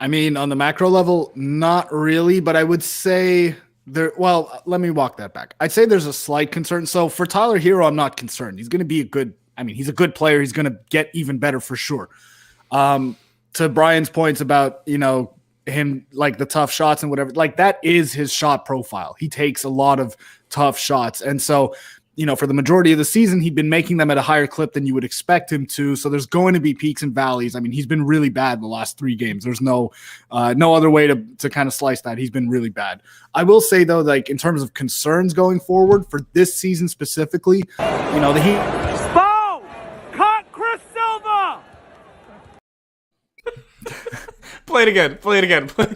I mean, on the macro level, not really, but I would say let me walk that back. I'd say there's a slight concern. So for Tyler Hero, I'm not concerned. He's going to be he's a good player. He's going to get even better for sure. To Brian's points about, him, like the tough shots and whatever, like that is his shot profile. He takes a lot of tough shots. And so, for the majority of the season, he'd been making them at a higher clip than you would expect him to. So there's going to be peaks and valleys. I mean, he's been really bad in the last 3 games. There's no other way to kind of slice that. He's been really bad. I will say though, like in terms of concerns going forward for this season specifically, the Heat. Spo! Cut Chris Silva! Play it again. Spo!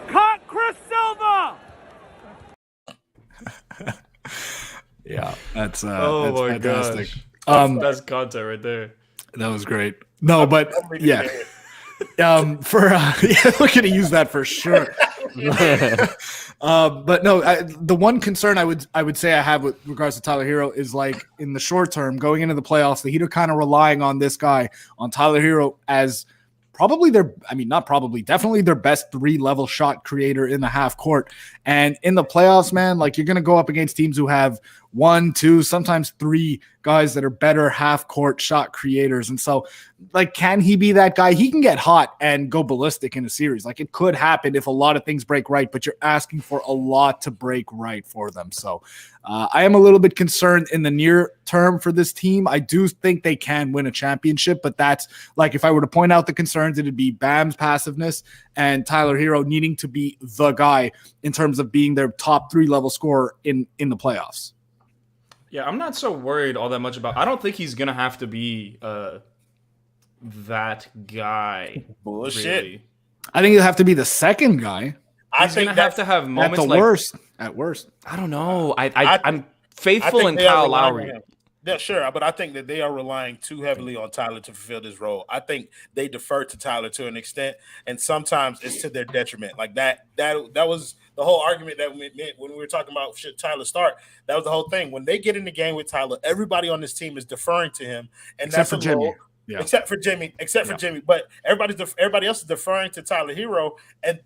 Cut Chris Silva! Yeah, that's my fantastic. Gosh. That's content right there. That was great. No, but yeah. We're gonna use that for sure. But no, the one concern I would say I have with regards to Tyler Hero is like in the short term, going into the playoffs, the Heat are kind of relying on this guy, on Tyler Hero, as definitely their best 3-level shot creator in the half court. And in the playoffs, man, like you're going to go up against teams who have 1, 2, sometimes 3 guys that are better half-court shot creators. And so, like, can he be that guy? He can get hot and go ballistic in a series. Like, it could happen if a lot of things break right, but you're asking for a lot to break right for them. So I am a little bit concerned in the near term for this team. I do think they can win a championship, but that's like, if I were to point out the concerns, it'd be Bam's passiveness and Tyler Hero needing to be the guy in terms of being their top 3 level scorer in the playoffs. Yeah, I'm not so worried all that much about. I don't think he's gonna have to be that guy. Bullshit. Really. I think he'll have to be the second guy. He's gonna have to have moments at the like worst. At worst, I don't know. I'm faithful in Kyle Lowry. Yeah, sure, but I think that they are relying too heavily on Tyler to fulfill this role. I think they defer to Tyler to an extent, and sometimes it's to their detriment. Like that was the whole argument that we meant when we were talking about should Tyler start. That was the whole thing. When they get in the game with Tyler, everybody on this team is deferring to him, and except that's for Jimmy. Yeah. Except for Jimmy. But everybody else is deferring to Tyler Hero, and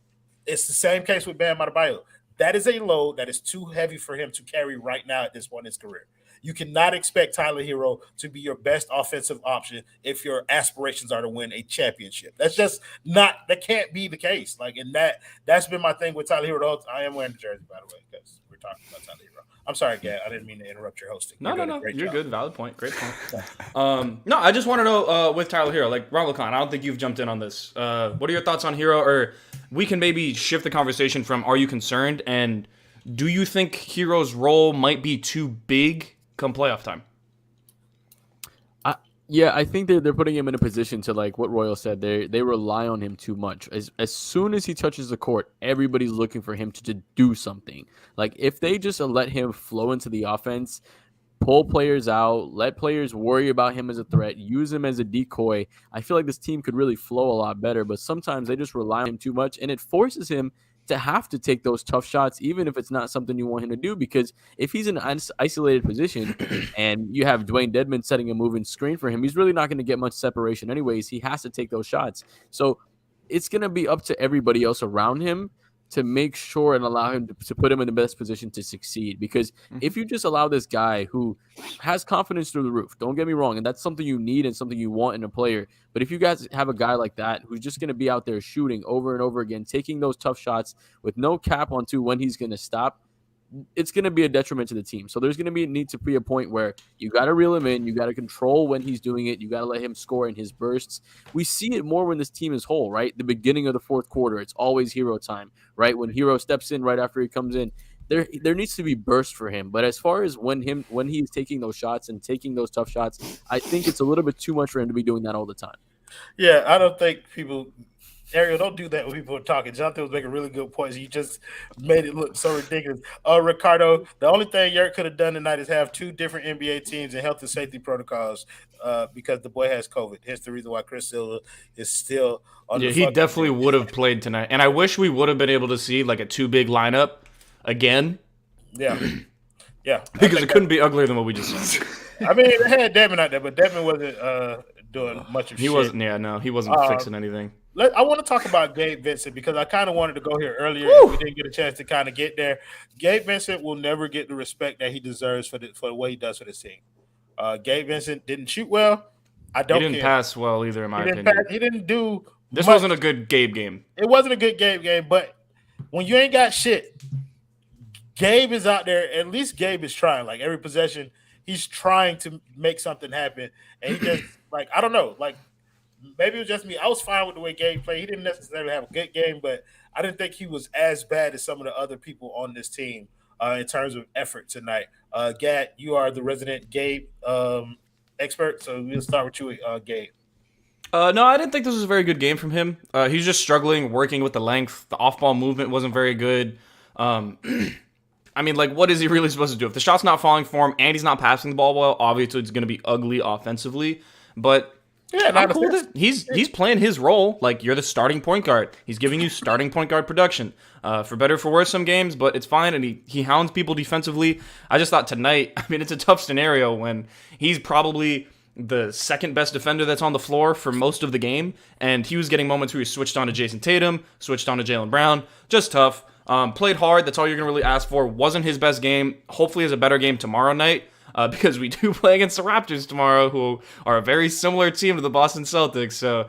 it's the same case with Bam Adebayo. That is a load that is too heavy for him to carry right now at this point in his career. You cannot expect Tyler Hero to be your best offensive option if your aspirations are to win a championship. That's just not – that can't be the case. Like, and that's been my thing with Tyler Hero. I am wearing the jersey, by the way, because we're talking about Tyler Hero. I'm sorry, Gad. I didn't mean to interrupt your hosting. No. You're good. Valid point. Great point. No, I just want to know with Tyler Hero, like, Rahul Khan, I don't think you've jumped in on this. What are your thoughts on Hero? Or we can maybe shift the conversation from are you concerned and do you think Hero's role might be too big come playoff time? Yeah, I think they're putting him in a position to, like what Royal said, they rely on him too much. As soon as he touches the court, everybody's looking for him to do something. Like, if they just let him flow into the offense, pull players out, let players worry about him as a threat, use him as a decoy, I feel like this team could really flow a lot better. But sometimes they just rely on him too much, and it forces him to have to take those tough shots, even if it's not something you want him to do, because if he's in an isolated position and you have Dwayne Dedmon setting a moving screen for him, he's really not going to get much separation anyways. He has to take those shots. So it's going to be up to everybody else around him to make sure and allow him to put him in the best position to succeed. Because if you just allow this guy who has confidence through the roof, don't get me wrong, and that's something you need and something you want in a player. But if you guys have a guy like that who's just going to be out there shooting over and over again, taking those tough shots with no cap on to when he's going to stop, it's going to be a detriment to the team. So there's going to need to be a point where you got to reel him in. You got to control when he's doing it. You got to let him score in his bursts. We see it more when this team is whole, right? The beginning of the fourth quarter, it's always Hero time, right? When Hero steps in right after he comes in, there needs to be burst for him. But as far as when he's taking those shots and taking those tough shots, I think it's a little bit too much for him to be doing that all the time. Yeah, I don't think people – Ariel, don't do that when people are talking. Jonathan was making really good points. You just made it look so ridiculous. Ricardo, the only thing Yerk could have done tonight is have 2 different NBA teams and health and safety protocols because the boy has COVID. Hence the reason why Chris Silva is still on the he definitely would have played tonight. And I wish we would have been able to see like a 2-big lineup again. Yeah. Yeah. Because it couldn't be uglier than what we just saw. I mean, they had Devin out there, but Devin wasn't doing much of shit. He wasn't fixing anything. I want to talk about Gabe Vincent because I kind of wanted to go here earlier. We didn't get a chance to kind of get there. Gabe Vincent will never get the respect that he deserves for what he does for this team. Gabe Vincent didn't shoot well. He didn't pass well either, in my opinion. He didn't do This much. wasn't a good Gabe game. It wasn't a good Gabe game, but when you ain't got shit, Gabe is out there. At least Gabe is trying. Like, every possession, he's trying to make something happen. And he just, like, I don't know. Like, maybe it was just me. I was fine with the way Gabe played. He didn't necessarily have a good game, but I didn't think he was as bad as some of the other people on this team in terms of effort tonight. Gad, you are the resident Gabe expert, so we'll start with you, Gabe. No, I didn't think this was a very good game from him. He was just struggling, working with the length. The off-ball movement wasn't very good. I mean, like, what is he really supposed to do? If the shot's not falling for him and he's not passing the ball well, obviously it's going to be ugly offensively. But yeah, I'm cool with it. He's playing his role. Like, you're the starting point guard. He's giving you starting point guard production. For better or for worse some games, but it's fine, and he hounds people defensively. I just thought tonight, I mean, it's a tough scenario when he's probably the second best defender that's on the floor for most of the game, and he was getting moments where he switched on to Jason Tatum, switched on to Jaylen Brown. Just tough. Played hard. That's all you're going to really ask for. Wasn't his best game. Hopefully has a better game tomorrow night because we do play against the Raptors tomorrow, who are a very similar team to the Boston Celtics. So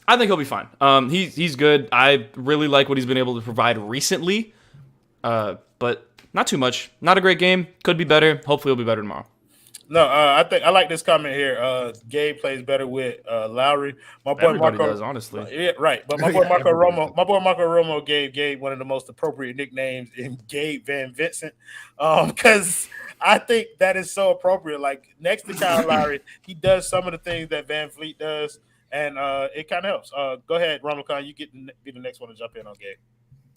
I think he'll be fine. He's good. I really like what he's been able to provide recently, but not too much. Not a great game. Could be better. Hopefully he'll be better tomorrow. No, I think I like this comment here. Gabe plays better with Lowry. My boy Everybody Marco does, honestly. Yeah, right. But my boy Marco Romo, gave Gabe one of the most appropriate nicknames in Gabe Van Vincent. Because I think that is so appropriate. Like next to Kyle Lowry, he does some of the things that Van Fleet does, and it kind of helps. Go ahead, Ramacon. You be the next one to jump in on Gabe.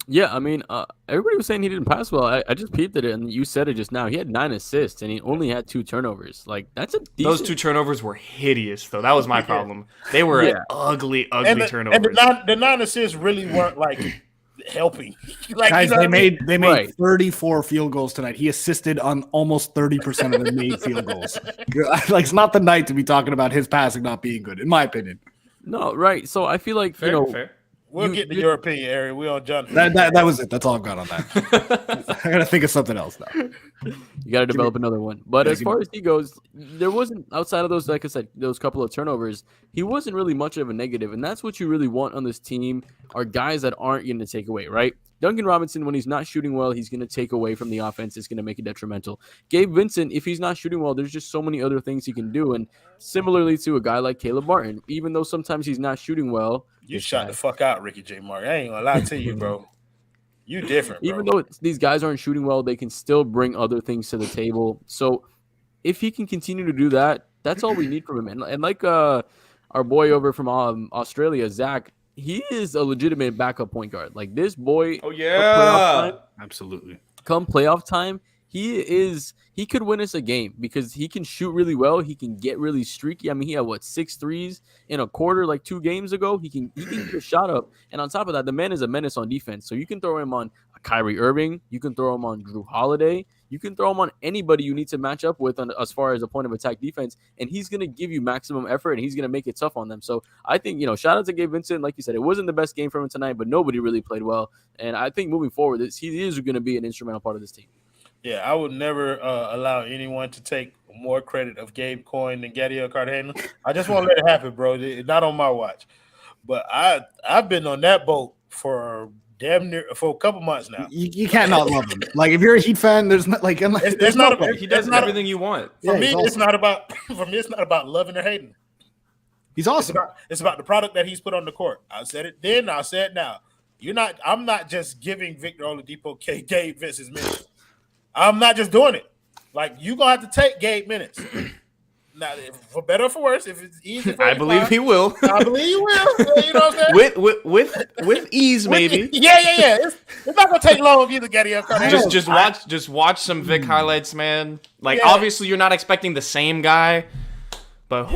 Yeah, I mean, everybody was saying he didn't pass well. I just peeped at it, and you said it just now. He had 9 assists, and he only had 2 turnovers. Like, that's a decent... Those 2 turnovers were hideous, though. That was my problem. They were ugly turnovers. And the 9 assists really weren't, like, helping. Like, guys, you know they made Right. 34 field goals tonight. He assisted on almost 30% of the made field goals. Like, it's not the night to be talking about his passing not being good, in my opinion. No, right. So I feel like, Fair. We'll get to your opinion, Ari. We on John. That was it. That's all I've got on that. I got to think of something else now. you got to develop another one. But as far as he goes, there wasn't, outside of those, like I said, those couple of turnovers, he wasn't really much of a negative. And that's what you really want on this team, are guys that aren't going to take away, right? Duncan Robinson, when he's not shooting well, he's going to take away from the offense. It's going to make it detrimental. Gabe Vincent, if he's not shooting well, there's just so many other things he can do. And similarly to a guy like Caleb Martin, even though sometimes he's not shooting well. You shot the fuck out, Ricky J. Martin. I ain't going to lie to you, bro. You different, bro. Even though these guys aren't shooting well, they can still bring other things to the table. So if he can continue to do that, that's all we need from him. And like our boy over from Australia, Zach, he is a legitimate backup point guard. Like this boy. Oh, yeah. Absolutely. Come playoff time, he could win us a game because he can shoot really well. He can get really streaky. I mean, he had 6 threes in a quarter like 2 games ago. He can get a shot up. And on top of that, the man is a menace on defense. So you can throw him on Kyrie Irving. You can throw him on Drew Holiday. You can throw him on anybody you need to match up with as far as a point of attack defense. And he's going to give you maximum effort, and he's going to make it tough on them. So I think, shout out to Gabe Vincent. Like you said, it wasn't the best game from him tonight, but nobody really played well. And I think moving forward, he is going to be an instrumental part of this team. Yeah, I would never allow anyone to take more credit of Gabe Coyne than Gadiel Cartagena. I just want to let it happen, bro. It's not on my watch. But I've been on that boat for damn near for a couple months now. You can't not love him. Like if you're a Heat fan, there's not like it's not about, he does everything you want. For me, it's not about loving or hating. He's awesome. It's about the product that he's put on the court. I said it then, I'll say it now. I'm not just giving Victor Oladipo Gabe Vince's minutes. I'm not just doing it. Like you're gonna have to take Gabe minutes. Now, for better or for worse, if it's easy, for I believe he will. I believe he will. You know what I'm saying? with ease, maybe. Yeah. It's not gonna take long either, Gadiel Cartagena. Just watch some Vic highlights, man. Like obviously you're not expecting the same guy, but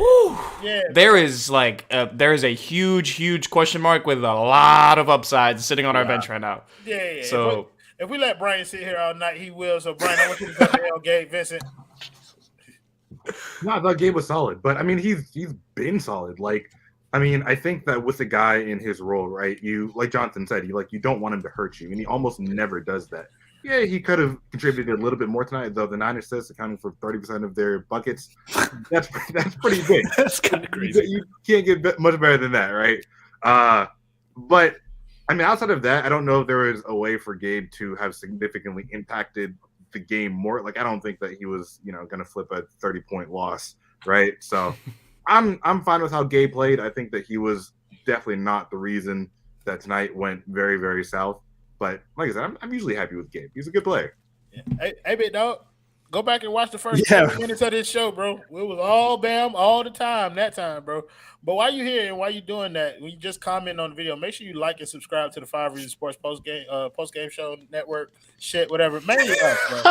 there is a huge question mark with a lot of upsides sitting on our bench right now. Yeah. So if we let Brian sit here all night, he will. So Brian, I want you to jump in on Gabe Vincent. No, I thought Gabe was solid, but I mean, he's been solid. Like, I mean, I think that with a guy in his role, right? You, like Jonathan said, you don't want him to hurt you, and he almost never does that. Yeah, he could have contributed a little bit more tonight, though. The 9 assists accounting for 30% of their buckets. That's pretty big. That's kind of crazy. You can't get much better than that, right? But I mean, outside of that, I don't know if there is a way for Gabe to have significantly impacted the game more. Like, I don't think that he was, going to flip a 30-point loss, right? So I'm fine with how Gabe played. I think that he was definitely not the reason that tonight went very, very south. But like I said, I'm usually happy with Gabe. He's a good player. Yeah. Hey, big dog, go back and watch the first 20 minutes of this show, bro. It was all Bam all the time that time, bro. But while you here and while you doing that, when you just comment on the video, make sure you like and subscribe to the 5 Reasons Sports post game show network, shit, whatever. Mainly us, bro.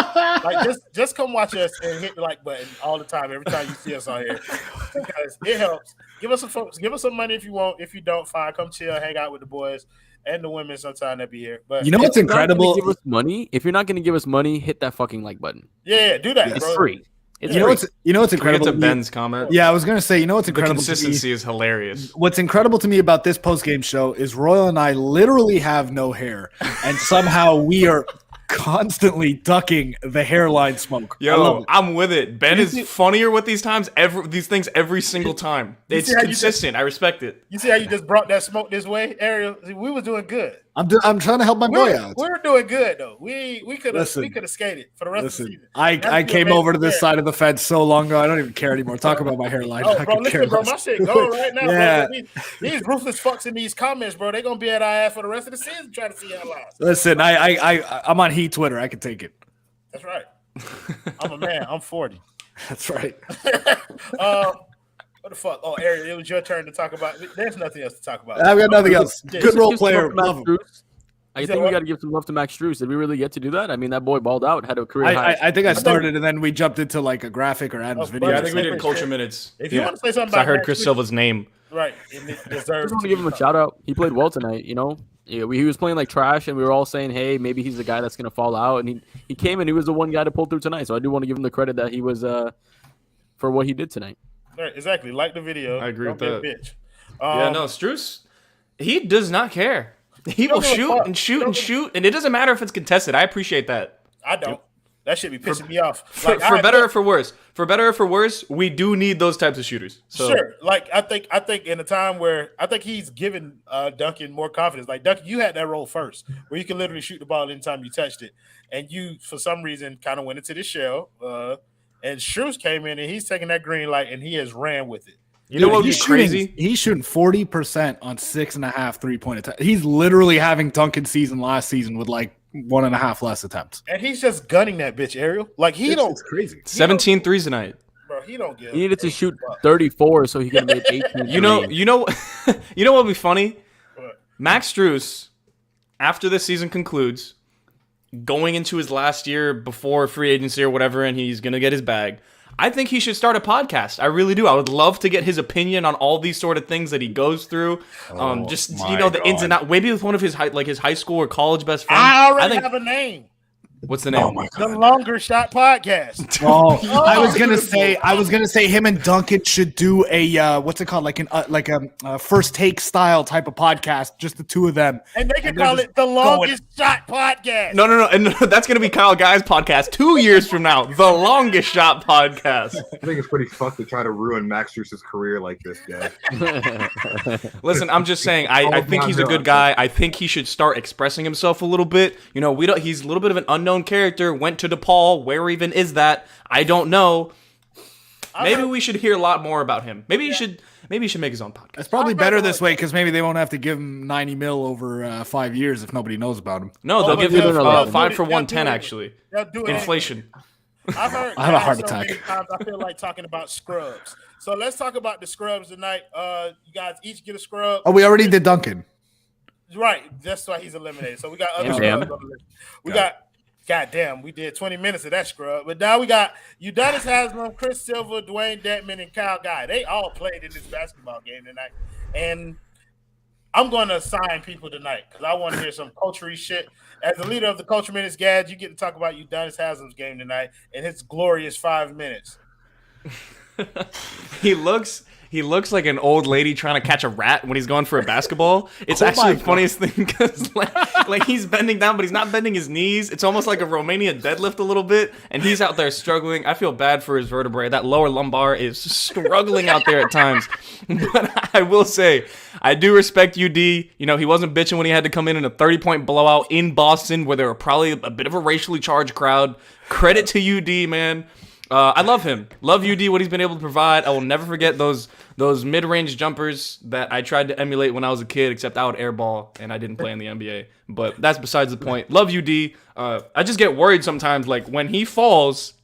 Like just come watch us and hit the like button all the time every time you see us on here, because it helps. Give us some money if you want. If you don't, fine. Come chill, hang out with the boys and the women sometime that be here. But what's incredible? Give us money. If you're not going to give us money, hit that fucking like button. Yeah, do that. It's bro. free. It's You know great. what's Can we get incredible to to me? Ben's comment? Yeah, I was gonna say, you know what's The incredible to me? consistency is hilarious. What's incredible to me about this post-game show is Royal and I literally have no hair, and somehow we are constantly ducking the hairline smoke. I love Yo, it. I'm with it. Ben You is see- funnier with these things every single time. It's see how you just- consistent. I respect it. You see how you just brought that smoke this way, Ariel? See, we was doing good. I'm trying to help my boy out. We were doing good though. We could have Listen. skated for the rest of the Listen, season. I That's came your over to man. this side of the fence so long ago. I don't even care anymore. Talk about my hairline. Oh, I bro, could care listen, bro, less. my shit going right now. Yeah. Bro. These ruthless fucks in these comments, bro, they gonna be at our ass for the rest of the season trying to see our lives. Listen, I'm on Heat Twitter. I can take it. That's right. I'm a man. I'm 40. That's right. What the fuck? Oh, Ariel, it was your turn to talk about. There's nothing else to talk about. I've got nothing else. Yeah, Good role Give some player. love to Max Love him. Strus. I You said think we what? got to give some love to Max Strus. Did we really get to do that? I mean, that boy balled out, had a career high. I think I started and then we jumped into like a graphic or Adam's Oh, video. Yeah, I Brother, think we same did thing. culture minutes. If you Yeah. want to say something So I about heard Max Chris Strus, Silva's name. right, and it I deserves just want to to give be him a talked. shout out. He played well tonight. You know, yeah, he was playing like trash, and we were all saying, "Hey, maybe he's the guy that's gonna fall out." And he came and he was the one guy to pull through tonight. So I do want to give him the credit that he was for what he did tonight. Right, exactly. Like the video. I agree Don't with be a that. bitch. Yeah, no, Strus, he does not care. He will give a shoot fuck. and shoot Don't and give- shoot, and it doesn't matter if it's contested. I appreciate that. I don't. That should be pissing me off. For better or for worse, we do need those types of shooters. So Sure. Like I think in a time where I think he's given Duncan more confidence. Like Duncan, you had that role first, where you can literally shoot the ball anytime you touched it, and you for some reason kind of went into the shell. And Strus came in and he's taking that green light and he has ran with it. you know what would be He's crazy? He's shooting 40% on 6.5 3-point attempts. He's literally having Duncan's season last season with like 1.5 less attempts. And he's just gunning that bitch, Ariel. Like he don't, It's crazy. 17 threes tonight. bro. He don't give. He needed to shoot 34 so he could have made 18. You know what would be funny? What? Max Strus, after this season concludes, going into his last year before free agency or whatever, and he's gonna get his bag. I think he should start a podcast. I really do. I would love to get his opinion on all these sort of things that he goes through. Just my the ins and God. outs. Maybe with one of his his high school or college best friends. I already think, have a name. what's the name? Oh my The god. Longer Shot Podcast. Oh, I was gonna say him and Duncan should do a what's it called, like a first take style type of podcast, just the two of them. And they can And they're call just it the Longest Shot Podcast. No, and that's gonna be Kyle Guy's podcast 2 years from now. The Longest Shot Podcast. I think it's pretty fucked to try to ruin Max Strus's career like this, guy. Listen, I'm just saying. I think he's a good guy. I think he should start expressing himself a little bit. You know, he's a little bit of an unknown character. Went to DePaul. Where even is that? I don't know. Maybe we should hear a lot more about him. Maybe he should make his own podcast. It's probably better this way because maybe they won't have to give him 90 mil over 5 years if nobody knows about him. No, they'll but give they'll him do it. 5 for They'll do 110 it. actually. They'll do it Inflation. I've heard I have a guys heart so attack. many times, I feel like talking about scrubs. So let's talk about the scrubs tonight. You guys each get a scrub. Oh, we already did Duncan. Right. That's why he's eliminated. So we got other Yeah, scrubs. man. on the list. We got goddamn, we did 20 minutes of that scrub. But now we got Udonis Haslam, Chris Silva, Dwayne Dedman, and Kyle Guy. They all played in this basketball game tonight. And I'm going to assign people tonight because I want to hear some culture shit. As the leader of the Culture Minutes, Gads, you get to talk about Udonis Haslam's game tonight and his glorious 5 minutes. He looks like an old lady trying to catch a rat when he's going for a basketball. It's actually the funniest thing because like he's bending down, but he's not bending his knees. It's almost like a Romanian deadlift a little bit, and he's out there struggling. I feel bad for his vertebrae. That lower lumbar is struggling out there at times. But I will say, I do respect UD. You know, he wasn't bitching when he had to come in a 30-point blowout in Boston where there were probably a bit of a racially charged crowd. Credit to UD, man. I love him. Love UD, what he's been able to provide. I will never forget those mid-range jumpers that I tried to emulate when I was a kid, except I would airball, and I didn't play in the NBA. But that's besides the point. Love UD. I just get worried sometimes, like, when he falls,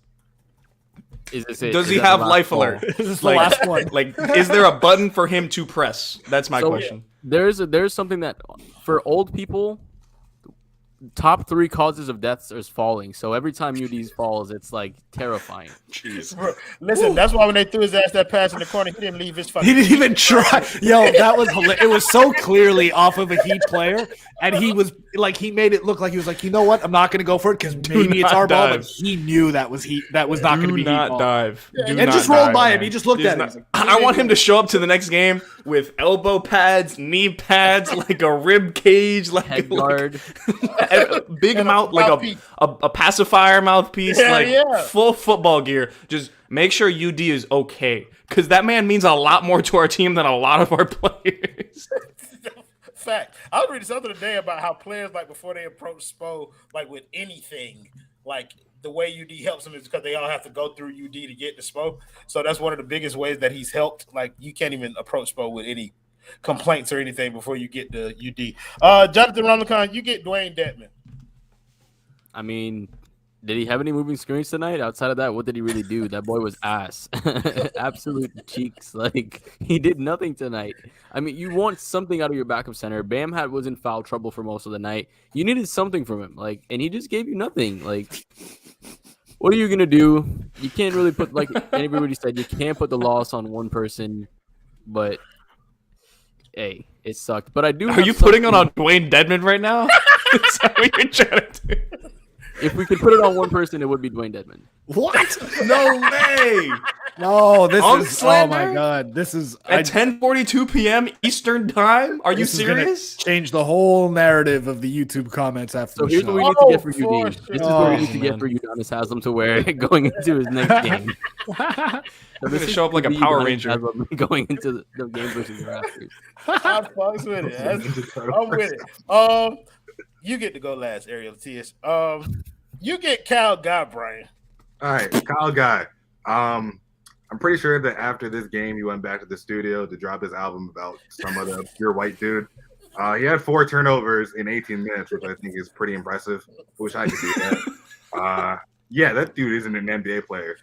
Is this it? does Is he that the have last life ball? alert? This is the last one. Like, is there a button for him to press? That's my So, question. There's something that for old people, top 3 causes of deaths is falling. So every time UD falls, it's like terrifying. Jeez. Listen, that's why when they threw his ass that pass in the corner, he didn't leave his fucking. He didn't even try. Yo, that was hilarious. It was so clearly off of a Heat player, and he was like, he made it look like he was like, you know what, I'm not going to go for it because maybe it's our ball, but he knew that was Heat. That was not going to be Heat ball. Dive. And just rolled by him. He just looked at him. I want him to show up to the next game with elbow pads, knee pads, like a rib cage, like Head guard, big mouth, like a pacifier mouthpiece, full football gear. Just make sure UD is okay, because that man means a lot more to our team than a lot of our players. Fact. I was reading something today about how players, like, before they approach Spo, like, with anything, like, the way UD helps them is because they all have to go through UD to get to Spo. So that's one of the biggest ways that he's helped. Like, you can't even approach Spo with any complaints or anything before you get to UD. Jonathan Ramacon, you get Dwayne Dedman. I mean, did he have any moving screens tonight? Outside of that, what did he really do? That boy was ass. Absolute cheeks. Like, he did nothing tonight. I mean, you want something out of your backup center. Bam was in foul trouble for most of the night. You needed something from him. Like, and he just gave you nothing. Like, what are you going to do? You can't really put, like everybody said, you can't put the loss on one person. But, hey, it sucked. But I do. Are you putting it on Dwayne Dedman right now? Is that what you're trying to do? If we could put it on one person, it would be Dwayne Dedman. What? No way. No, this Unk is slander? oh my god. This is At 10:42 p.m. Eastern time? Are you this is gonna serious? change the whole narrative of the YouTube comments after So the here's show. what we need to get for for UD. sure. This is what we need to get for Udonis Haslam to wear going into his next game. I'm gonna show up like a Power Ranger. Going into the game versus the Raptors. I fucks with it. I'm with it. You get to go last, Ariel T.S. You get Kyle Guy, Brian. All right, Kyle Guy. I'm pretty sure that after this game, he went back to the studio to drop his album about some other obscure white dude. He had 4 turnovers in 18 minutes, which I think is pretty impressive. Wish I could do that. Yeah, that dude isn't an NBA player.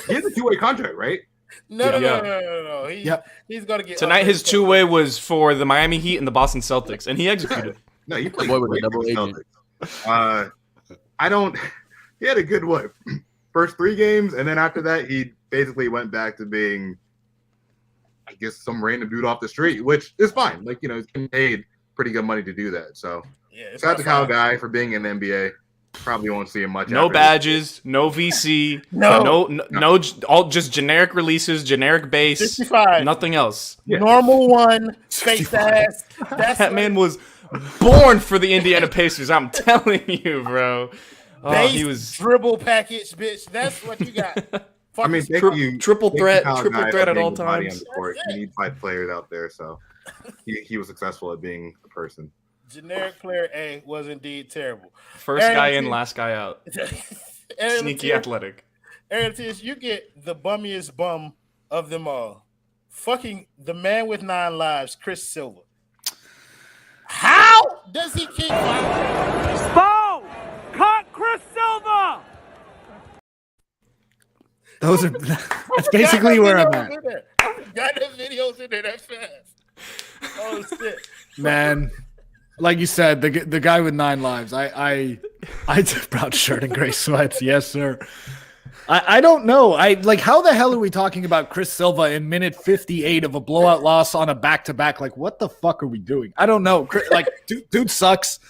He has a 2-way contract, right? No. He's gonna get Tonight his 2-way was for the Miami Heat and the Boston Celtics, and he executed. No, he played boy with a great double for the agent. Celtics. He had a good first 3 games, and then after that he basically went back to being, I guess, some random dude off the street, which is fine. Like, he's getting paid pretty good money to do that. So shout out to Kyle Guy for being in the NBA. Probably won't see him much. No badges, no VC, no, all just generic releases, generic base, 65. nothing else. Yeah. Normal one, face ass. That man was born for the Indiana Pacers. I'm telling you, bro. Base, He was dribble package, bitch. That's what you got. I mean, triple threat Kyle Guy at for all being the body on times. the court. You need 5 players out there, so he was successful at being a person. Generic player A was indeed terrible. First Aaron guy in, T- last guy out. Aaron Sneaky T- athletic. Aaron T, you get the bummiest bum of them all. Fucking the man with 9 lives, Chris Silva. How does he keep Spo! Cut Chris Silva! That's basically where I'm at. Got the videos in there that fast. Oh shit. Man, like you said, the guy with 9 lives. I brown shirt and gray sweats. Yes, sir. I don't know. How the hell are we talking about Chris Silva in minute 58 of a blowout loss on a back-to-back? Like, what the fuck are we doing? I don't know. Like, dude sucks.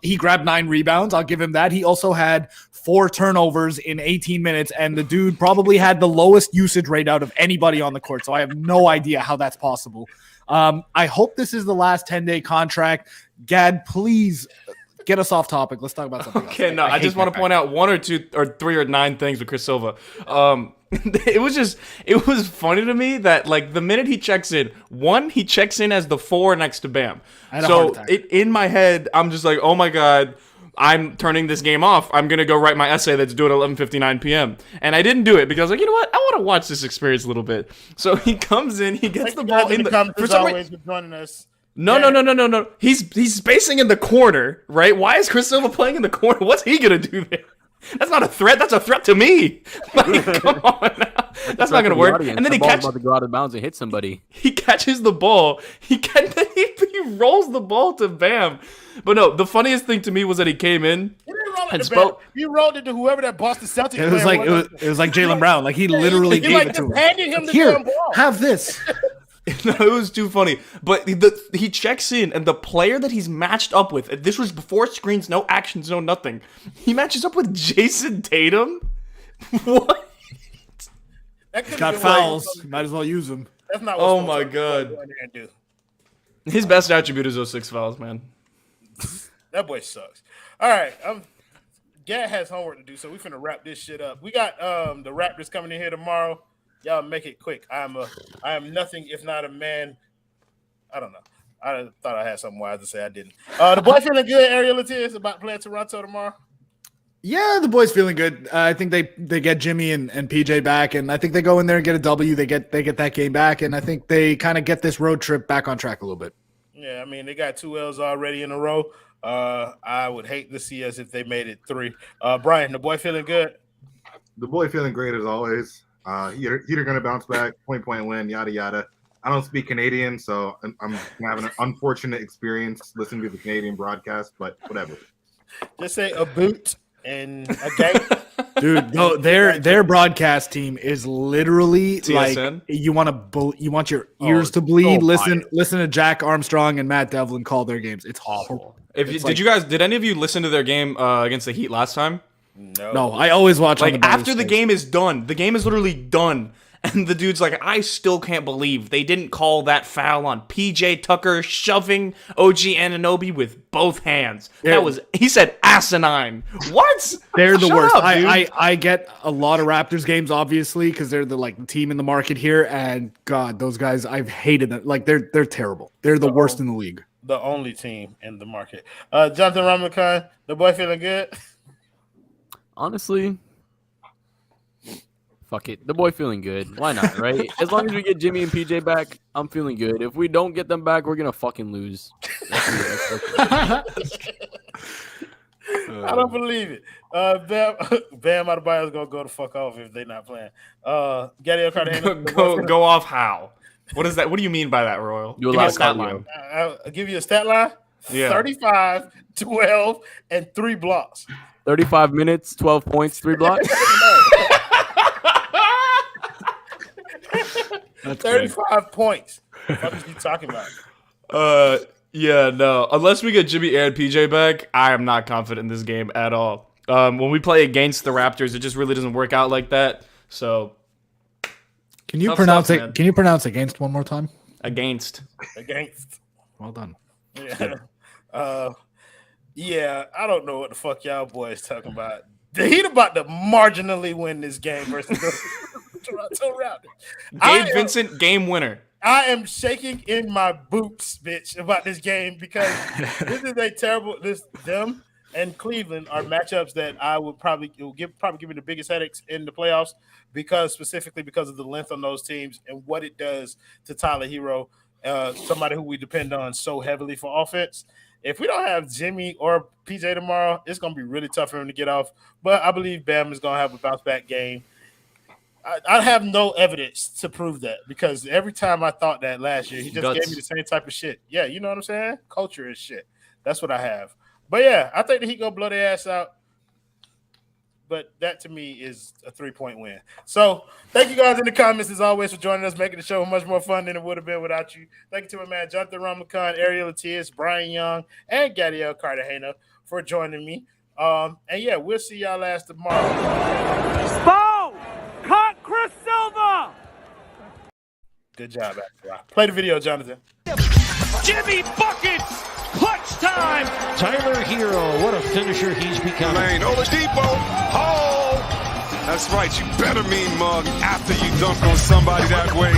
He grabbed 9 rebounds. I'll give him that. He also had 4 turnovers in 18 minutes, and the dude probably had the lowest usage rate out of anybody on the court. So I have no idea how that's possible. I hope this is the last 10-day contract. Gad, please get us off topic. Let's talk about something else. Okay, no, I just want to point out 1 or 2 or 3 or 9 things with Chris Silva. It was funny to me that, like, the minute he checks in, he checks in as the 4 next to Bam. So in my head, I'm just like, oh my God, I'm turning this game off. I'm going to go write my essay that's due at 11:59 p.m. And I didn't do it because, like, you know what? I want to watch this experience a little bit. So he comes in, he gets the ball in the... For some reason, joining us. No. He's spacing in the corner, right? Why is Chris Silva playing in the corner? What's he going to do there? That's not a threat. That's a threat to me. Like, come on now. That's not gonna work. And then the ball's about to go out of bounds and hit somebody. He catches the ball. He rolls the ball to Bam. But no, the funniest thing to me was that he came in and spoke. He rolled it to whoever that Boston Celtics. It was like it was like Jaylen Brown. Like he literally gave it to him. Handed him the Here, damn ball. have this. No, it was too funny. But he checks in, and the player that he's matched up with, this was before screens, no actions, no nothing. He matches up with Jason Tatum. What? Got fouls. Might as well use them. That's not what Oh my god. do. His best attribute is those 6 fouls, man. That boy sucks. All right, Gat has homework to do, so we finna wrap this shit up. We got the Raptors coming in here tomorrow. Y'all make it quick. I am nothing if not a man. I don't know. I thought I had something wise to say. I didn't. The boy feeling good. Ariel Latias about playing Toronto tomorrow. Yeah, the boys feeling good. I think they get Jimmy and PJ back, and I think they go in there and get a W. They get that game back, and I think they kind of get this road trip back on track a little bit. Yeah, I mean they got 2 L's already in a row. I would hate to see us if they made it 3. Brian, the boy feeling good. The boy feeling great as always. Heater gonna bounce back, point win, yada yada. I don't speak Canadian, so I'm having an unfortunate experience listening to the Canadian broadcast, but whatever. Just say a boot and a game. Dude, no, their broadcast team is literally TSN? like you want your ears to bleed. Listen to Jack Armstrong and Matt Devlin call their games. It's awful. Did any of you listen to their game against the Heat last time? No, I always watch like on the after the game is done. The game is literally done. And the dude's like, I still can't believe they didn't call that foul on PJ Tucker shoving OG Anunoby with both hands. He said asinine. What? They're the Shut worst. up, dude. I get a lot of Raptors games, obviously, because they're the team in the market here. And God, those guys, I've hated them. Like they're terrible. They're the worst in the league. The only team in the market. Jonathan Ramakan, the boy feeling good. Honestly, fuck it. The boy feeling good. Why not, right? As long as we get Jimmy and PJ back, I'm feeling good. If we don't get them back, we're going to fucking lose. I don't believe it. Bam Adebayo is going to go the fuck off if they're not playing. Gadiel Cartagena. Go off how? What is that? What do you mean by that, Royal? Give me a stat line. I'll give you a stat line. Yeah. 35, 12, and 3 blocks. 35 minutes, 12 points, 3 blocks. 35 points. What are you talking about? Yeah, no. Unless we get Jimmy and PJ back, I am not confident in this game at all. When we play against the Raptors, it just really doesn't work out like that. So, can you pronounce it? Man. Can you pronounce against one more time? Against. Well done. Yeah. Yeah, I don't know what the fuck y'all boys talking about. The Heat about to marginally win this game versus the Toronto Raptors. Gabe Vincent, game winner. I am shaking in my boots, bitch, about this game because this is a terrible. Them and Cleveland are matchups that I would probably give me the biggest headaches in the playoffs specifically because of the length on those teams and what it does to Tyler Hero, somebody who we depend on so heavily for offense. If we don't have Jimmy or PJ tomorrow, it's going to be really tough for him to get off. But I believe Bam is going to have a bounce-back game. I have no evidence to prove that because every time I thought that last year, he just gave me the same type of shit. Yeah, you know what I'm saying? Culture is shit. That's what I have. But, yeah, I think that he going to blow their ass out. But that, to me, is a 3-point win. So, thank you guys in the comments, as always, for joining us, making the show much more fun than it would have been without you. Thank you to my man, Jonathan Ramakan, Ariel Latias, Brian Young, and Gadiel Cartagena for joining me. And, yeah, we'll see y'all ass tomorrow. Spo! Caught Chris Silva! Good job, Afro. Play the video, Jonathan. Jimmy buckets! Clutch time! Tyler Hero, what a finisher he's become. Lane, Oladipo. Oh! That's right. You better mean mug after you dunk on somebody that way.